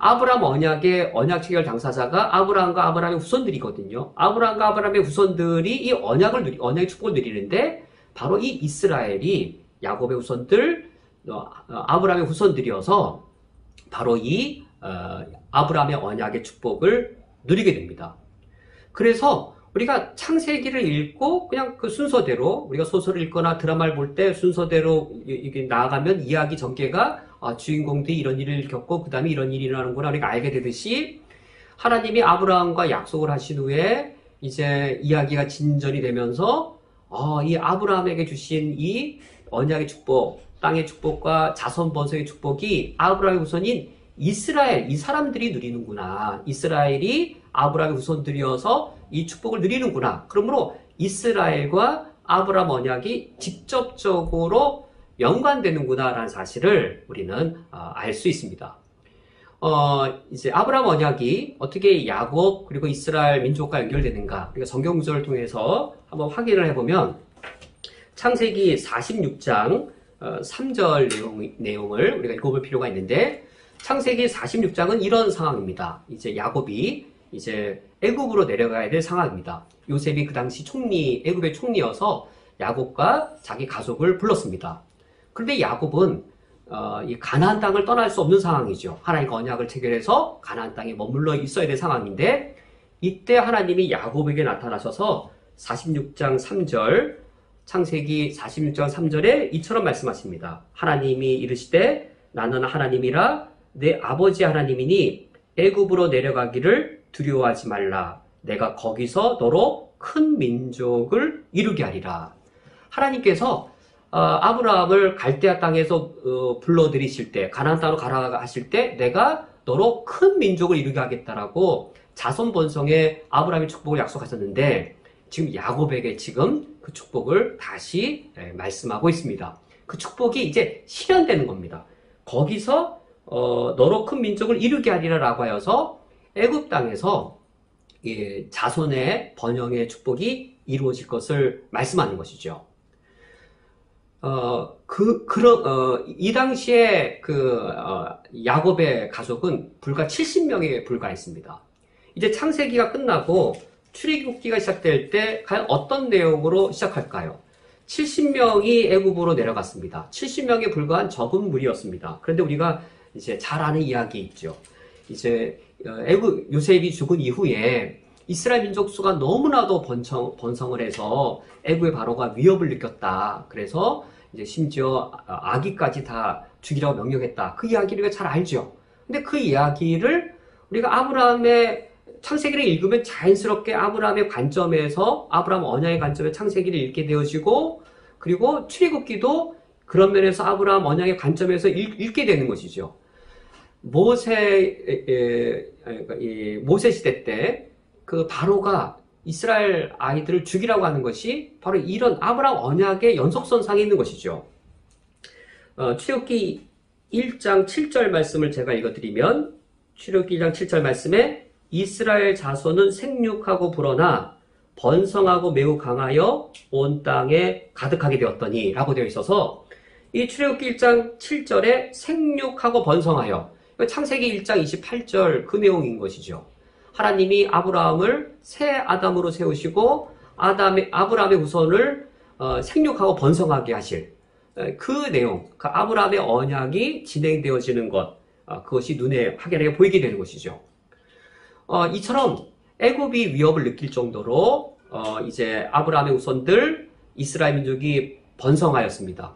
아브라함 언약의 언약 체결 당사자가 아브라함과 아브라함의 후손들이거든요. 아브라함과 아브라함의 후손들이 이 언약의 축복을 누리는데 바로 이 이스라엘이 야곱의 후손들, 아브라함의 후손들이어서 바로 이 아브라함의 언약의 축복을 누리게 됩니다. 그래서 우리가 창세기를 읽고 그냥 그 순서대로 우리가 소설을 읽거나 드라마를 볼 때 순서대로 이게 나아가면 이야기 전개가 주인공들이 이런 일을 겪고 그 다음에 이런 일이 일어나는구나 우리가 알게 되듯이 하나님이 아브라함과 약속을 하신 후에 이제 이야기가 진전이 되면서 이 아브라함에게 주신 이 언약의 축복, 땅의 축복과 자손 번성의 축복이 아브라함의 후손인 이스라엘, 이 사람들이 누리는구나. 이스라엘이 아브라함의 후손들이어서 이 축복을 누리는구나. 그러므로 이스라엘과 아브라함 언약이 직접적으로 연관되는구나라는 사실을 우리는 알 수 있습니다. 이제 아브라함 언약이 어떻게 야곱 그리고 이스라엘 민족과 연결되는가? 우리가 성경 구절을 통해서 한번 확인을 해보면 창세기 46장 3절 내용을 우리가 읽어볼 필요가 있는데 창세기 46장은 이런 상황입니다. 이제 야곱이 이제 애굽으로 내려가야 될 상황입니다. 요셉이 그 당시 애굽의 총리여서 야곱과 자기 가족을 불렀습니다. 그런데 야곱은 이 가나안 땅을 떠날 수 없는 상황이죠. 하나님과 언약을 체결해서 가나안 땅에 머물러 있어야 될 상황인데 이때 하나님이 야곱에게 나타나셔서 46장 3절 창세기 46장 3절에 이처럼 말씀하십니다. 하나님이 이르시되 나는 하나님이라 내 아버지 하나님이니 애굽으로 내려가기를 두려워하지 말라. 내가 거기서 너로 큰 민족을 이루게 하리라. 하나님께서 아브라함을 갈대아 땅에서 불러들이실 때 가나안 땅으로 가라 하실 때 내가 너로 큰 민족을 이루게 하겠다라고 자손 번성의 아브라함의 축복을 약속하셨는데 지금 야곱에게 지금 그 축복을 다시 말씀하고 있습니다. 그 축복이 이제 실현되는 겁니다. 거기서 너로 큰 민족을 이루게 하리라라고 하여서 애굽 땅에서 자손의 번영의 축복이 이루어질 것을 말씀하는 것이죠. 이 당시에 야곱의 가족은 불과 70명에 불과했습니다. 이제 창세기가 끝나고 출애굽기가 시작될 때 과연 어떤 내용으로 시작할까요? 70명이 애굽으로 내려갔습니다. 70명에 불과한 적은 무리였습니다. 그런데 우리가 이제 잘 아는 이야기 있죠. 이제 요셉이 죽은 이후에 이스라엘 민족 수가 너무나도 번성을 해서 애굽의 바로가 위협을 느꼈다. 그래서 이제 심지어 아기까지 다 죽이라고 명령했다. 그 이야기를 우리가 잘 알죠. 근데 그 이야기를 우리가 아브라함의 창세기를 읽으면 자연스럽게 아브라함의 관점에서 아브라함 언약의 관점에 창세기를 읽게 되어지고 그리고 출애굽기도 그런 면에서 아브라함 언약의 관점에서 읽게 되는 것이죠. 모세 시대 때 그 바로가 이스라엘 아이들을 죽이라고 하는 것이 바로 이런 아브라함 언약의 연속선상에 있는 것이죠. 출애굽기 1장 7절 말씀을 제가 읽어드리면 출애굽기 1장 7절 말씀에 이스라엘 자손은 생육하고 불어나 번성하고 매우 강하여 온 땅에 가득하게 되었더니 라고 되어 있어서 이 출애굽기 1장 7절에 생육하고 번성하여 창세기 1장 28절 그 내용인 것이죠. 하나님이 아브라함을 새 아담으로 세우시고 아브라함의 후손을 생육하고 번성하게 하실 그 내용, 그 아브라함의 언약이 진행되어지는 것, 그것이 눈에 확연하게 보이게 되는 것이죠. 이처럼 애굽이 위협을 느낄 정도로 이제 아브라함의 후손들 이스라엘 민족이 번성하였습니다.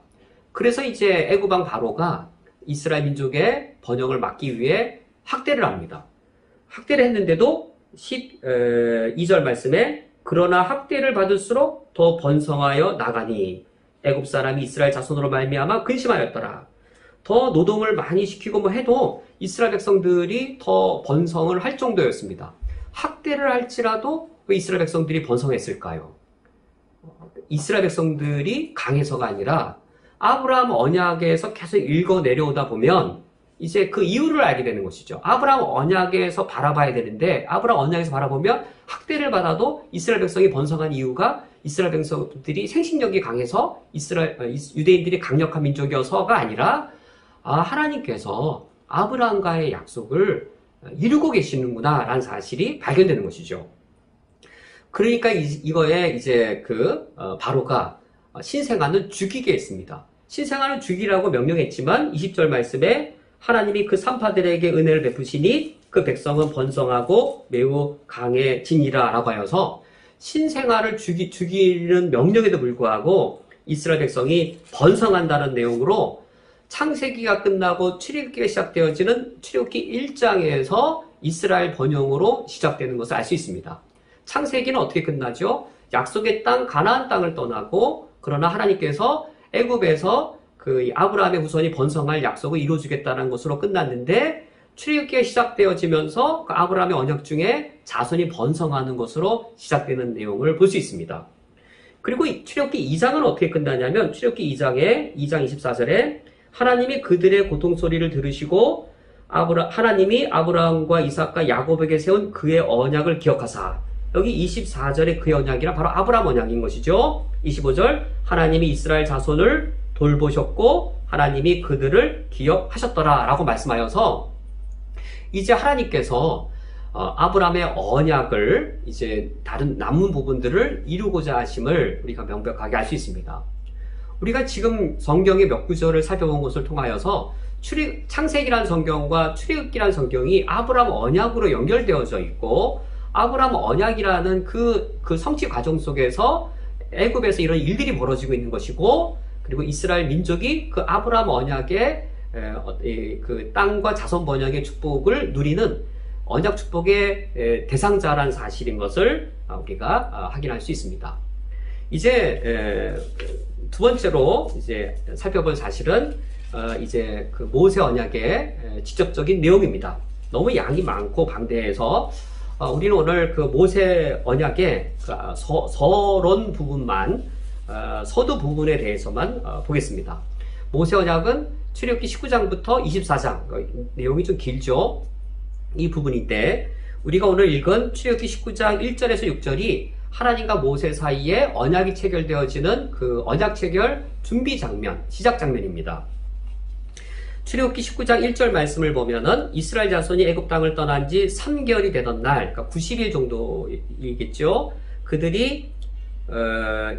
그래서 이제 애굽 왕 바로가 이스라엘 민족의 번영을 막기 위해 학대를 합니다. 학대를 했는데도 12절 말씀에 그러나 학대를 받을수록 더 번성하여 나가니 애굽 사람이 이스라엘 자손으로 말미암아 근심하였더라. 더 노동을 많이 시키고 해도 이스라엘 백성들이 더 번성을 할 정도였습니다. 학대를 할지라도 왜 이스라엘 백성들이 번성했을까요? 이스라엘 백성들이 강해서가 아니라 아브라함 언약에서 계속 읽어 내려오다 보면 이제 그 이유를 알게 되는 것이죠. 아브라함 언약에서 바라봐야 되는데 아브라함 언약에서 바라보면 학대를 받아도 이스라엘 백성이 번성한 이유가 이스라엘 백성들이 생식력이 강해서 유대인들이 강력한 민족이어서가 아니라 하나님께서 아브라함과의 약속을 이루고 계시는구나 라는 사실이 발견되는 것이죠. 그러니까 이거에 이제 바로가 신생아는 죽이게 했습니다. 신생아는 죽이라고 명령했지만 20절 말씀에 하나님이 그 산파들에게 은혜를 베푸시니 그 백성은 번성하고 매우 강해지니라 라고 하여서 신생아를 죽이는 명령에도 불구하고 이스라엘 백성이 번성한다는 내용으로 창세기가 끝나고 출애굽기가 시작되어지는 출애굽기 1장에서 이스라엘 번영으로 시작되는 것을 알 수 있습니다. 창세기는 어떻게 끝나죠? 약속의 땅 가나안 땅을 떠나고 그러나 하나님께서 애굽에서 아브라함의 후손이 번성할 약속을 이루어주겠다는 것으로 끝났는데 출애굽기가 시작되어지면서 그 아브라함의 언약 중에 자손이 번성하는 것으로 시작되는 내용을 볼 수 있습니다. 그리고 출애굽기 2장은 어떻게 끝나냐면 출애굽기 2장 24절에 하나님이 그들의 고통 소리를 들으시고 하나님이 아브라함과 이삭과 야곱에게 세운 그의 언약을 기억하사, 여기 24절의 그의 언약이란 바로 아브라함 언약인 것이죠. 25절 하나님이 이스라엘 자손을 돌보셨고 하나님이 그들을 기억하셨더라 라고 말씀하여서 이제 하나님께서 아브라함의 언약을 이제 다른 남은 부분들을 이루고자 하심을 우리가 명백하게 알 수 있습니다. 우리가 지금 성경의 몇 구절을 살펴본 것을 통하여서 창세기라는 성경과 출애굽기라는 성경이 아브라함 언약으로 연결되어져 있고 아브라함 언약이라는 그 성취 과정 속에서 애굽에서 이런 일들이 벌어지고 있는 것이고, 그리고 이스라엘 민족이 그 아브라함 언약의 그 땅과 자손 번영의 축복을 누리는 언약 축복의 대상자라는 사실인 것을 우리가 확인할 수 있습니다. 이제 두 번째로 이제 살펴볼 사실은 이제 그 모세 언약의 직접적인 내용입니다. 너무 양이 많고 방대해서 우리는 오늘 그 모세 언약의 서론 부분만, 서두 부분에 대해서만 보겠습니다. 모세 언약은 출애굽기 19장부터 24장, 내용이 좀 길죠. 이 부분인데 우리가 오늘 읽은 출애굽기 19장 1절에서 6절이 하나님과 모세 사이에 언약이 체결되어지는 그 언약 체결 준비 장면, 시작 장면입니다. 출애굽기 19장 1절 말씀을 보면은 이스라엘 자손이 애굽 땅을 떠난 지 3개월이 되던 날, 그러니까 90일 정도이겠죠. 그들이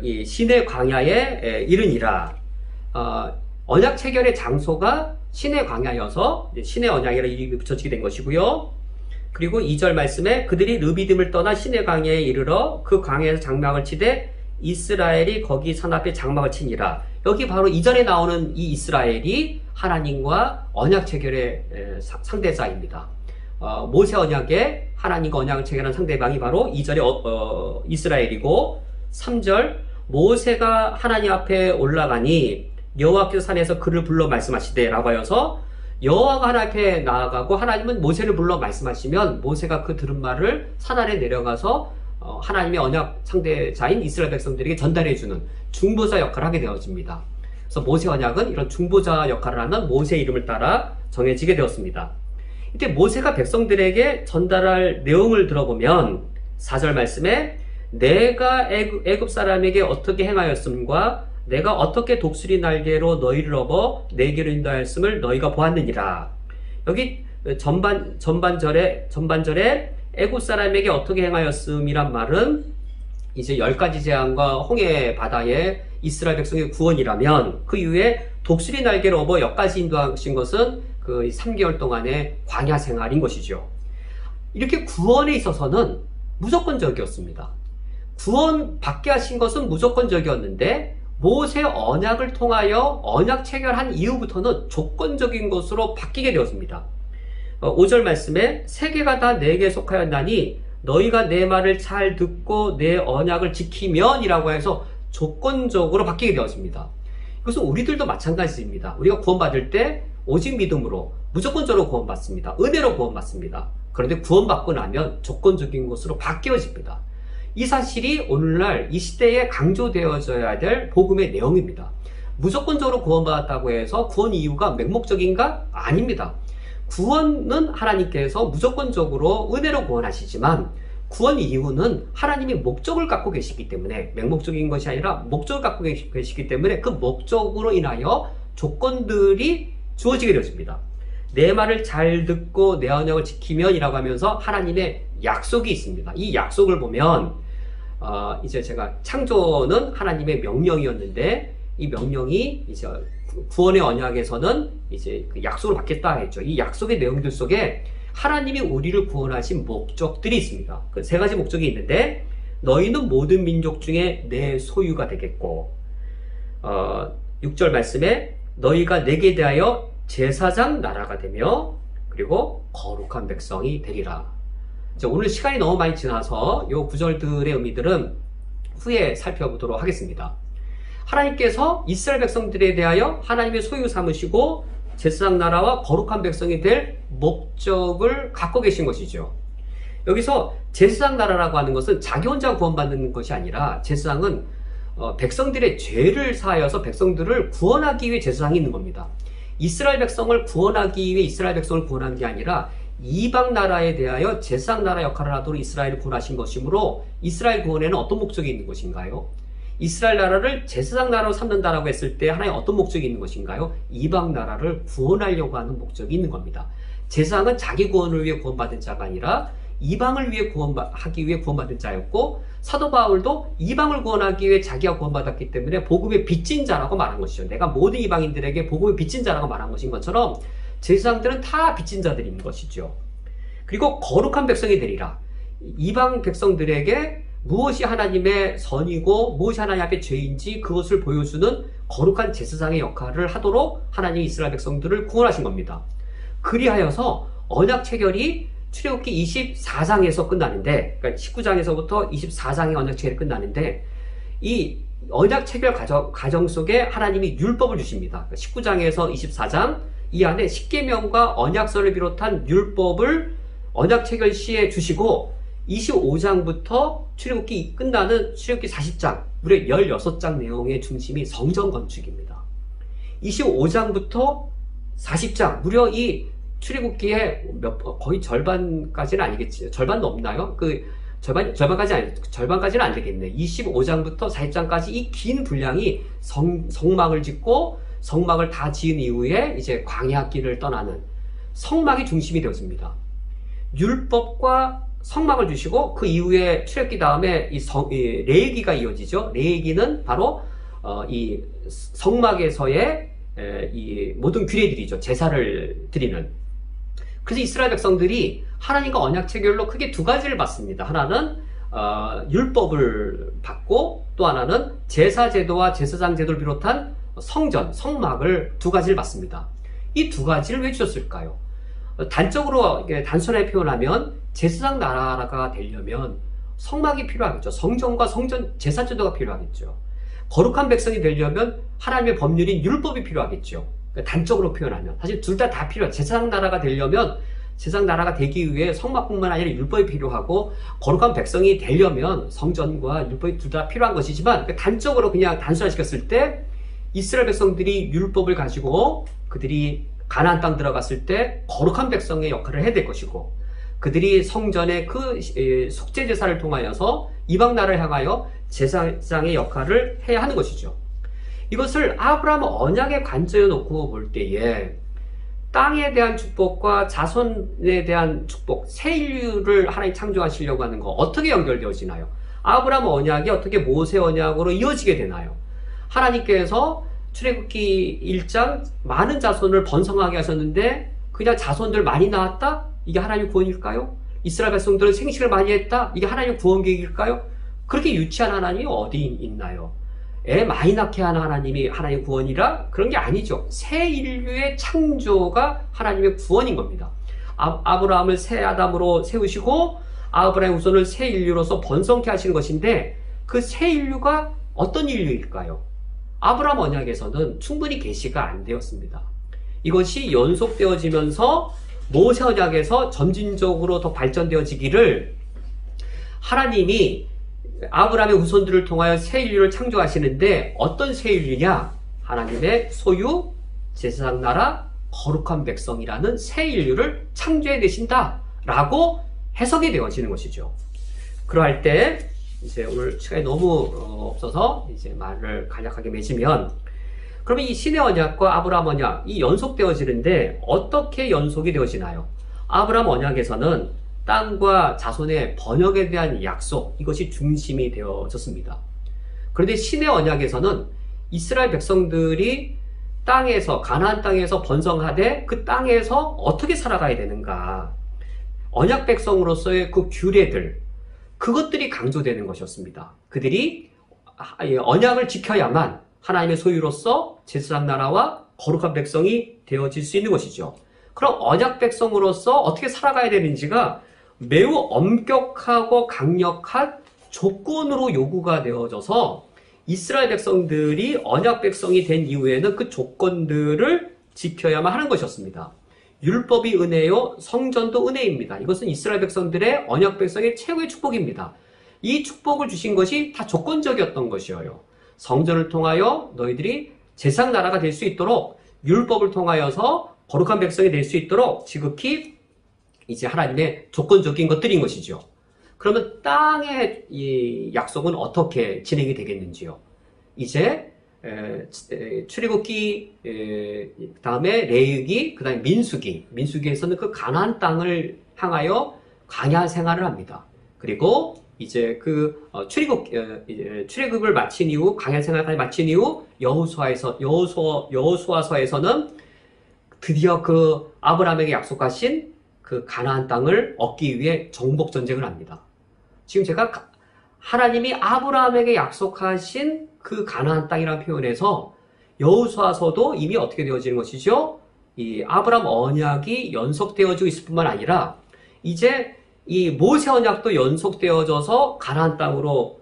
이 시내 광야에 이르니라. 언약 체결의 장소가 시내 광야여서 시내 언약이라는 이름이 붙여지게 된 것이고요. 그리고 2절 말씀에 그들이 르비딤을 떠나 시내 광야에 이르러 그 광야에서 장막을 치되 이스라엘이 거기 산 앞에 장막을 치니라. 여기 바로 이전에 나오는 이 이스라엘이 하나님과 언약 체결의 상대자입니다. 모세 언약에 하나님과 언약을 체결한 상대방이 바로 2절의 이스라엘이고, 3절 모세가 하나님 앞에 올라가니 여호와께서 산에서 그를 불러 말씀하시되 라고 하여서 여호와가 하나님 앞에 나아가고 하나님은 모세를 불러 말씀하시면 모세가 그 들은 말을 산 아래 내려가서 하나님의 언약 상대자인 이스라엘 백성들에게 전달해주는 중보자 역할을 하게 되어집니다. 그래서 모세 언약은 이런 중보자 역할을 하는 모세의 이름을 따라 정해지게 되었습니다. 이때 모세가 백성들에게 전달할 내용을 들어보면 4절 말씀에 내가 애굽 사람에게 어떻게 행하였음과 내가 어떻게 독수리 날개로 너희를 업어 내게로 인도하였음을 너희가 보았느니라. 여기 전반절에 애굽 사람에게 어떻게 행하였음이란 말은 이제 10가지 재앙과 홍해 바다에 이스라엘 백성의 구원이라면, 그 이후에 독수리 날개로 업어 여기까지 인도하신 것은 그 3개월 동안의 광야 생활인 것이죠. 이렇게 구원에 있어서는 무조건적이었습니다. 구원 받게 하신 것은 무조건적이었는데 모세 언약을 통하여 언약 체결한 이후부터는 조건적인 것으로 바뀌게 되었습니다. 5절 말씀에 세계가 다 내게 속하였나니 너희가 내 말을 잘 듣고 내 언약을 지키면 이라고 해서 조건적으로 바뀌게 되었습니다. 이것은 우리들도 마찬가지입니다. 우리가 구원받을 때 오직 믿음으로 무조건적으로 구원받습니다. 은혜로 구원받습니다. 그런데 구원받고 나면 조건적인 것으로 바뀌어집니다. 이 사실이 오늘날 이 시대에 강조되어져야 될 복음의 내용입니다. 무조건적으로 구원받았다고 해서 구원 이유가 맹목적인가? 아닙니다. 구원은 하나님께서 무조건적으로 은혜로 구원하시지만 구원 이유는 하나님이 목적을 갖고 계시기 때문에, 맹목적인 것이 아니라 목적을 갖고 계시기 때문에 그 목적으로 인하여 조건들이 주어지게 되었습니다. 내 말을 잘 듣고 내 언약을 지키면이라고 하면서 하나님의 약속이 있습니다. 이 약속을 보면 이제 제가 창조는 하나님의 명령이었는데 이 명령이 이제 구원의 언약에서는 이제 그 약속을 받겠다 했죠. 이 약속의 내용들 속에 하나님이 우리를 구원하신 목적들이 있습니다. 그 세 가지 목적이 있는데 너희는 모든 민족 중에 내 소유가 되겠고 6절 말씀에 너희가 내게 대하여 제사장 나라가 되며 그리고 거룩한 백성이 되리라. 오늘 시간이 너무 많이 지나서 이 구절들의 의미들은 후에 살펴보도록 하겠습니다. 하나님께서 이스라엘 백성들에 대하여 하나님의 소유 삼으시고 제사장 나라와 거룩한 백성이 될 목적을 갖고 계신 것이죠. 여기서 제사장 나라라고 하는 것은 자기 혼자 구원받는 것이 아니라 제사장은 백성들의 죄를 사하여서 백성들을 구원하기 위해 제사장이 있는 겁니다. 이스라엘 백성을 구원하기 위해 이스라엘 백성을 구원한 게 아니라 이방 나라에 대하여 제사장 나라 역할을 하도록 이스라엘을 구원하신 것이므로 이스라엘 구원에는 어떤 목적이 있는 것인가요? 이스라엘 나라를 제사장 나라로 삼는다라고 했을 때 하나의 어떤 목적이 있는 것인가요? 이방 나라를 구원하려고 하는 목적이 있는 겁니다. 제사장은 자기 구원을 위해 구원받은 자가 아니라 이방을 위해 하기 위해 구원받은 자였고 사도 바울도 이방을 구원하기 위해 자기가 구원받았기 때문에 복음의 빚진 자라고 말한 것이죠. 내가 모든 이방인들에게 복음의 빚진 자라고 말한 것인 것처럼 제사장들은 다 빚진 자들인 것이죠. 그리고 거룩한 백성이 되리라. 이방 백성들에게 무엇이 하나님의 선이고 무엇이 하나님 앞에 죄인지 그것을 보여주는 거룩한 제사장의 역할을 하도록 하나님이 이스라엘 백성들을 구원하신 겁니다. 그리하여서 언약 체결이 출애굽기 24장에서 끝나는데, 그러니까 19장에서부터 24장의 언약 체결이 끝나는데, 이 언약 체결 과정 속에 하나님이 율법을 주십니다. 19장에서 24장 이 안에 십계명과 언약서를 비롯한 율법을 언약 체결 시에 주시고 25장부터 출애굽기 끝나는 출애굽기 40장 무려 16장 내용의 중심이 성전 건축입니다. 25장부터 40장 무려 이 출애굽기의 거의 절반까지는 아니겠지. 절반도 없나요? 절반까지는 안 되겠네. 25장부터 40장까지 이 긴 분량이 성막을 짓고 성막을 다 지은 이후에 이제 광야길을 떠나는 성막이 중심이 되었습니다. 율법과 성막을 주시고 그 이후에 출애굽기 다음에 이 레위기가 이어지죠. 레위기는 바로 이 성막에서의 이 모든 규례들이죠. 제사를 드리는. 그래서 이스라엘 백성들이 하나님과 언약 체결로 크게 두 가지를 받습니다. 하나는 율법을 받고 또 하나는 제사 제도와 제사장 제도를 비롯한 성전, 성막을 두 가지를 받습니다. 이 두 가지를 왜 주셨을까요? 단적으로 단순하게 표현하면 제사장 나라가 되려면 성막이 필요하겠죠. 성전과 성전 제사 제도가 필요하겠죠. 거룩한 백성이 되려면 하나님의 법률인 율법이 필요하겠죠. 단적으로 표현하면 사실 둘 다 필요해요. 제사장 나라가 되려면 제사장 나라가 되기 위해 성막뿐만 아니라 율법이 필요하고 거룩한 백성이 되려면 성전과 율법이 둘 다 필요한 것이지만 단적으로 그냥 단순화시켰을 때 이스라엘 백성들이 율법을 가지고 그들이 가나안 땅 들어갔을 때 거룩한 백성의 역할을 해야 될 것이고 그들이 성전의 그 속죄 제사를 통하여서 이방 나라를 향하여 제사장의 역할을 해야 하는 것이죠. 이것을 아브라함 언약에 관점에 놓고 볼 때에 땅에 대한 축복과 자손에 대한 축복, 새 인류를 하나님 창조하시려고 하는 거 어떻게 연결되어지나요? 아브라함 언약이 어떻게 모세 언약으로 이어지게 되나요? 하나님께서 출애굽기 1장 많은 자손을 번성하게 하셨는데 그냥 자손들 많이 낳았다? 이게 하나님의 구원일까요? 이스라엘 백성들은 생식을 많이 했다? 이게 하나님의 구원 계획일까요? 그렇게 유치한 하나님이 어디 있나요? 애 많이 낳게 하는 하나님이 하나님의 구원이라? 그런 게 아니죠. 새 인류의 창조가 하나님의 구원인 겁니다. 아브라함을 새 아담으로 세우시고 아브라함의 후손을 새 인류로서 번성케 하시는 것인데 그 새 인류가 어떤 인류일까요? 아브라함 언약에서는 충분히 계시가 안 되었습니다. 이것이 연속되어지면서 모세 언약에서 점진적으로 더 발전되어지기를 하나님이 아브라함의 후손들을 통하여 새 인류를 창조하시는데 어떤 새 인류냐? 하나님의 소유, 제사장 나라, 거룩한 백성이라는 새 인류를 창조해 내신다라고 해석이 되어지는 것이죠. 그러할 때 이제 오늘 시간이 너무 없어서 이제 말을 간략하게 맺으면 그러면 이 신의 언약과 아브라함 언약, 이 연속되어지는데 어떻게 연속이 되어지나요? 아브라함 언약에서는 땅과 자손의 번영에 대한 약속, 이것이 중심이 되어졌습니다. 그런데 신의 언약에서는 이스라엘 백성들이 땅에서, 가나안 땅에서 번성하되 그 땅에서 어떻게 살아가야 되는가, 언약 백성으로서의 그 규례들, 그것들이 강조되는 것이었습니다. 그들이 언약을 지켜야만 하나님의 소유로서 제사장 나라와 거룩한 백성이 되어질 수 있는 것이죠. 그럼 언약 백성으로서 어떻게 살아가야 되는지가 매우 엄격하고 강력한 조건으로 요구가 되어져서 이스라엘 백성들이 언약 백성이 된 이후에는 그 조건들을 지켜야만 하는 것이었습니다. 율법이 은혜요, 성전도 은혜입니다. 이것은 이스라엘 백성들의 언약 백성의 최고의 축복입니다. 이 축복을 주신 것이 다 조건적이었던 것이에요. 성전을 통하여 너희들이 제사장 나라가 될 수 있도록, 율법을 통하여서 거룩한 백성이 될 수 있도록 지극히 이제 하나님의 조건적인 것들인 것이죠. 그러면 땅의 이 약속은 어떻게 진행이 되겠는지요? 이제 출애굽기, 그다음에 레위기, 그다음에 민수기에서는 그 가나안 땅을 향하여 광야 생활을 합니다. 그리고 이제 그 출애굽을 마친 이후, 광야 생활을 마친 이후 여호수아서에서는 드디어 그 아브라함에게 약속하신 그 가나안 땅을 얻기 위해 정복 전쟁을 합니다. 지금 제가 하나님이 아브라함에게 약속하신 그 가나안 땅이라는 표현에서 여호수아서도 이미 어떻게 되어지는 것이죠? 이 아브라함 언약이 연속되어지고 있을 뿐만 아니라 이제 이 모세 언약도 연속되어져서 가나안 땅으로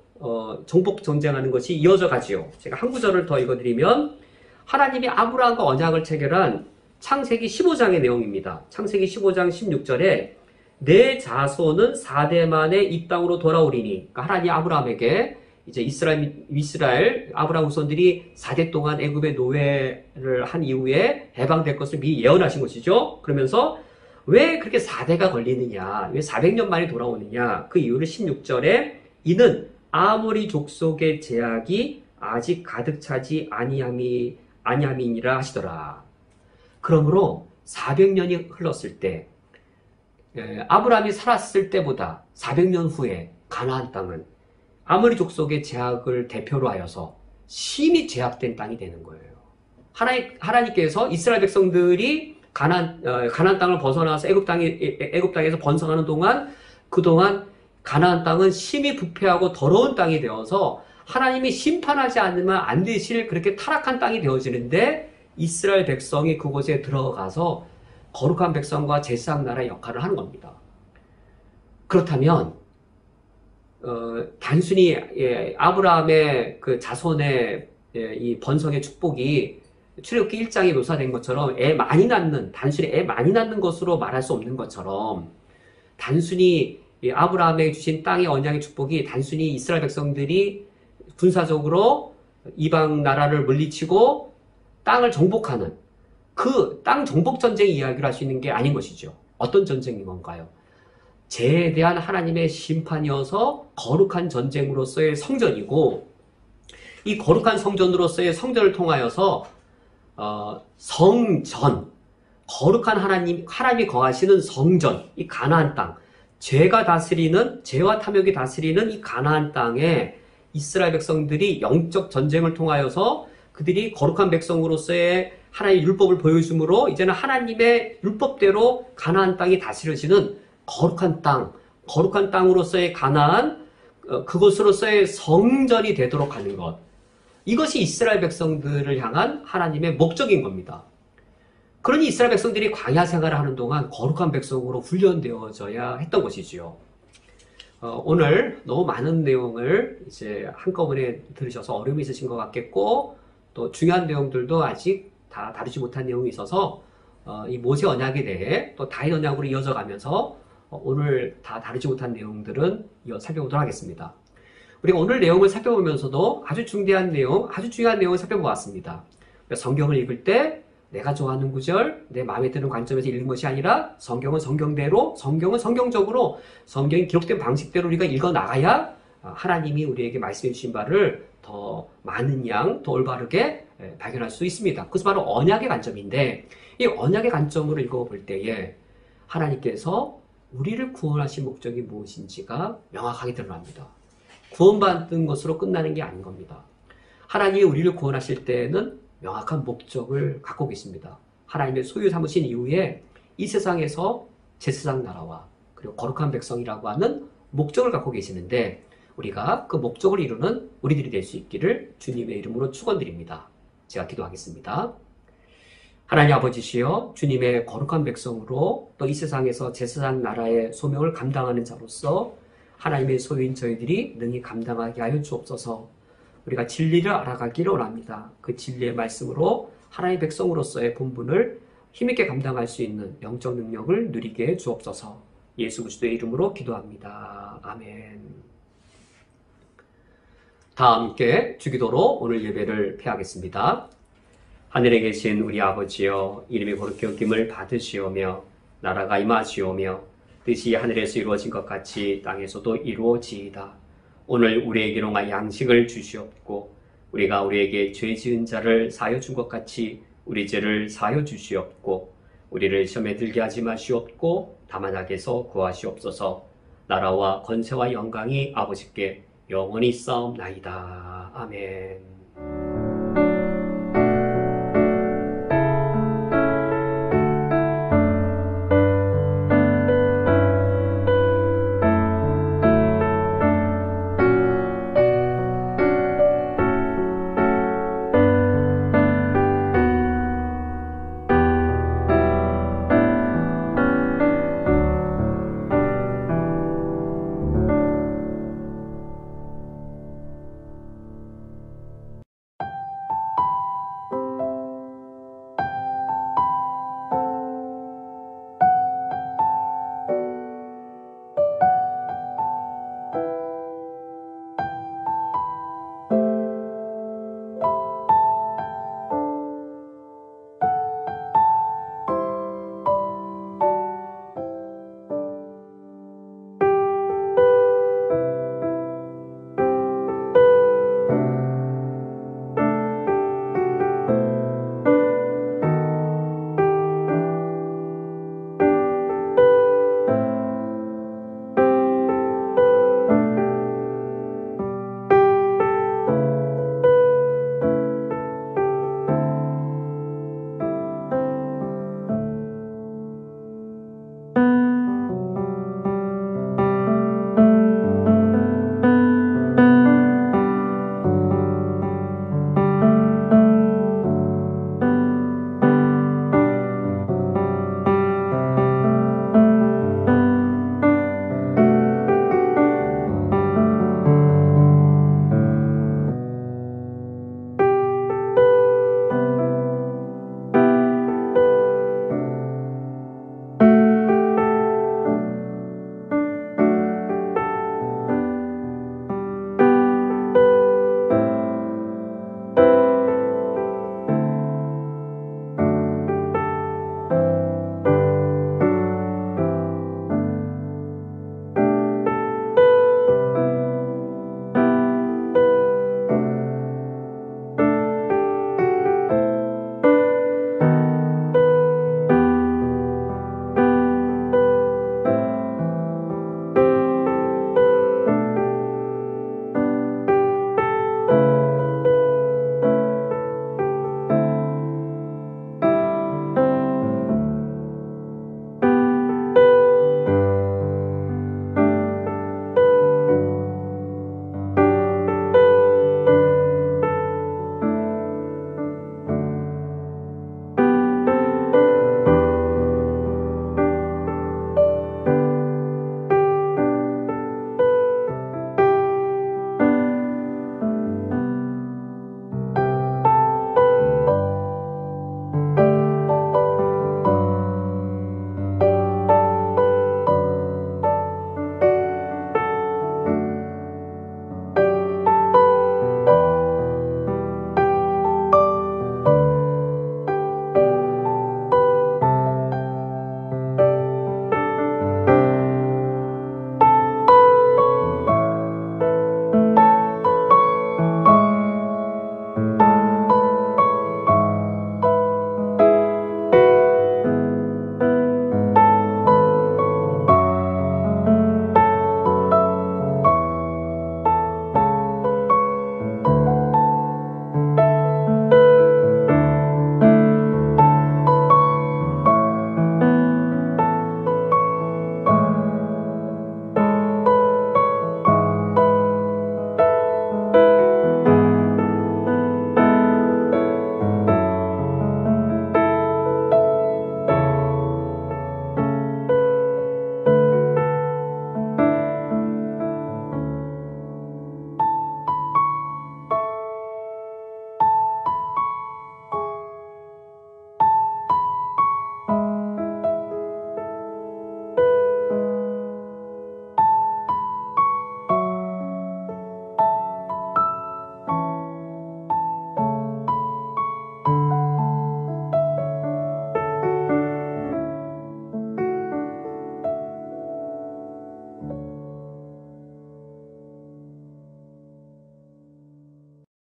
정복 전쟁하는 것이 이어져 가지요. 제가 한 구절을 더 읽어드리면, 하나님이 아브라함과 언약을 체결한 창세기 15장의 내용입니다. 창세기 15장 16절에 내 자손은 4대 만에 이 땅으로 돌아오리니, 그러니까 하나님이 아브라함에게 이제 이스라엘 아브라함 후손들이 4대 동안 애굽의 노예를 한 이후에 해방될 것을 미리 예언하신 것이죠. 그러면서 왜 그렇게 4대가 걸리느냐, 왜 400년 만에 돌아오느냐, 그 이유를 16절에 이는 아모리 족속의 제약이 아직 가득 차지 아니함이니라 하시더라. 그러므로 400년이 흘렀을 때, 아브라함이 살았을 때보다 400년 후에 가나안 땅은 아모리 족속의 제약을 대표로 하여서 심히 제약된 땅이 되는 거예요. 하나님께서 이스라엘 백성들이 가나안 땅을 벗어나서 애굽 땅에서 번성하는 동안, 그동안 가나안 땅은 심히 부패하고 더러운 땅이 되어서 하나님이 심판하지 않으면 안 되실 그렇게 타락한 땅이 되어지는데, 이스라엘 백성이 그곳에 들어가서 거룩한 백성과 제사장 나라의 역할을 하는 겁니다. 그렇다면 단순히 아브라함의 그 자손의 이 번성의 축복이 출애굽기 1장에 묘사된 것처럼 단순히 애 많이 낳는 것으로 말할 수 없는 것처럼, 단순히 아브라함에게 주신 땅의 언약의 축복이 단순히 이스라엘 백성들이 군사적으로 이방 나라를 물리치고 땅을 정복하는 그 땅 정복 전쟁 이야기를 할 수 있는 게 아닌 것이죠. 어떤 전쟁인 건가요? 죄에 대한 하나님의 심판이어서 거룩한 전쟁으로서의 성전이고, 이 거룩한 성전으로서의 성전을 통하여서 성전, 거룩한 하나님이 거하시는 성전, 이 가나안 땅, 죄와 탐욕이 다스리는 이 가나안 땅에 이스라엘 백성들이 영적 전쟁을 통하여서 그들이 거룩한 백성으로서의 하나님의 율법을 보여줌으로 이제는 하나님의 율법대로 가나안 땅이 다스려지는 거룩한 땅으로서의 가나안, 그것으로서의 성전이 되도록 하는 것. 이것이 이스라엘 백성들을 향한 하나님의 목적인 겁니다. 그러니 이스라엘 백성들이 광야 생활을 하는 동안 거룩한 백성으로 훈련되어져야 했던 것이지요. 오늘 너무 많은 내용을 이제 한꺼번에 들으셔서 어려움이 있으신 것 같겠고, 또 중요한 내용들도 아직 다 다루지 못한 내용이 있어서 이 모세 언약에 대해 또 다윗 언약으로 이어져 가면서 오늘 다 다루지 못한 내용들은 살펴보도록 하겠습니다. 우리가 오늘 내용을 살펴보면서도 아주 중요한 내용을 살펴보았습니다. 성경을 읽을 때 내가 좋아하는 구절, 내 마음에 드는 관점에서 읽는 것이 아니라 성경은 성경대로, 성경은 성경적으로, 성경이 기록된 방식대로 우리가 읽어 나가야 하나님이 우리에게 말씀해 주신 바를 더 많은 양, 더 올바르게 발견할 수 있습니다. 그것이 바로 언약의 관점인데, 이 언약의 관점으로 읽어볼 때에 하나님께서 우리를 구원하신 목적이 무엇인지가 명확하게 드러납니다. 구원받은 것으로 끝나는 게 아닌 겁니다. 하나님이 우리를 구원하실 때에는 명확한 목적을 갖고 계십니다. 하나님의 소유 삼으신 이후에 이 세상에서 제사장 나라와 그리고 거룩한 백성이라고 하는 목적을 갖고 계시는데, 우리가 그 목적을 이루는 우리들이 될 수 있기를 주님의 이름으로 축원드립니다. 제가 기도하겠습니다. 하나님 아버지시여, 주님의 거룩한 백성으로 또 이 세상에서 제사장 나라의 소명을 감당하는 자로서 하나님의 소유인 저희들이 능히 감당하게 하여 주옵소서. 우리가 진리를 알아가기를 원합니다. 그 진리의 말씀으로 하나님의 백성으로서의 본분을 힘있게 감당할 수 있는 영적 능력을 누리게 해 주옵소서. 예수 그리스도의 이름으로 기도합니다. 아멘. 다 함께 주기도로 오늘 예배를 폐하겠습니다. 하늘에 계신 우리 아버지여, 이름이 거룩히 여김을 받으시오며 나라가 임하시오며 뜻이 하늘에서 이루어진 것 같이 땅에서도 이루어지이다. 오늘 우리에게 일용할 양식을 주시옵고 우리가 우리에게 죄 지은 자를 사하여 준 것 같이 우리 죄를 사하여 주시옵고 우리를 시험에 들게 하지 마시옵고 다만 악에서 구하시옵소서. 나라와 권세와 영광이 아버지께 영원히 싸움나이다. 아멘.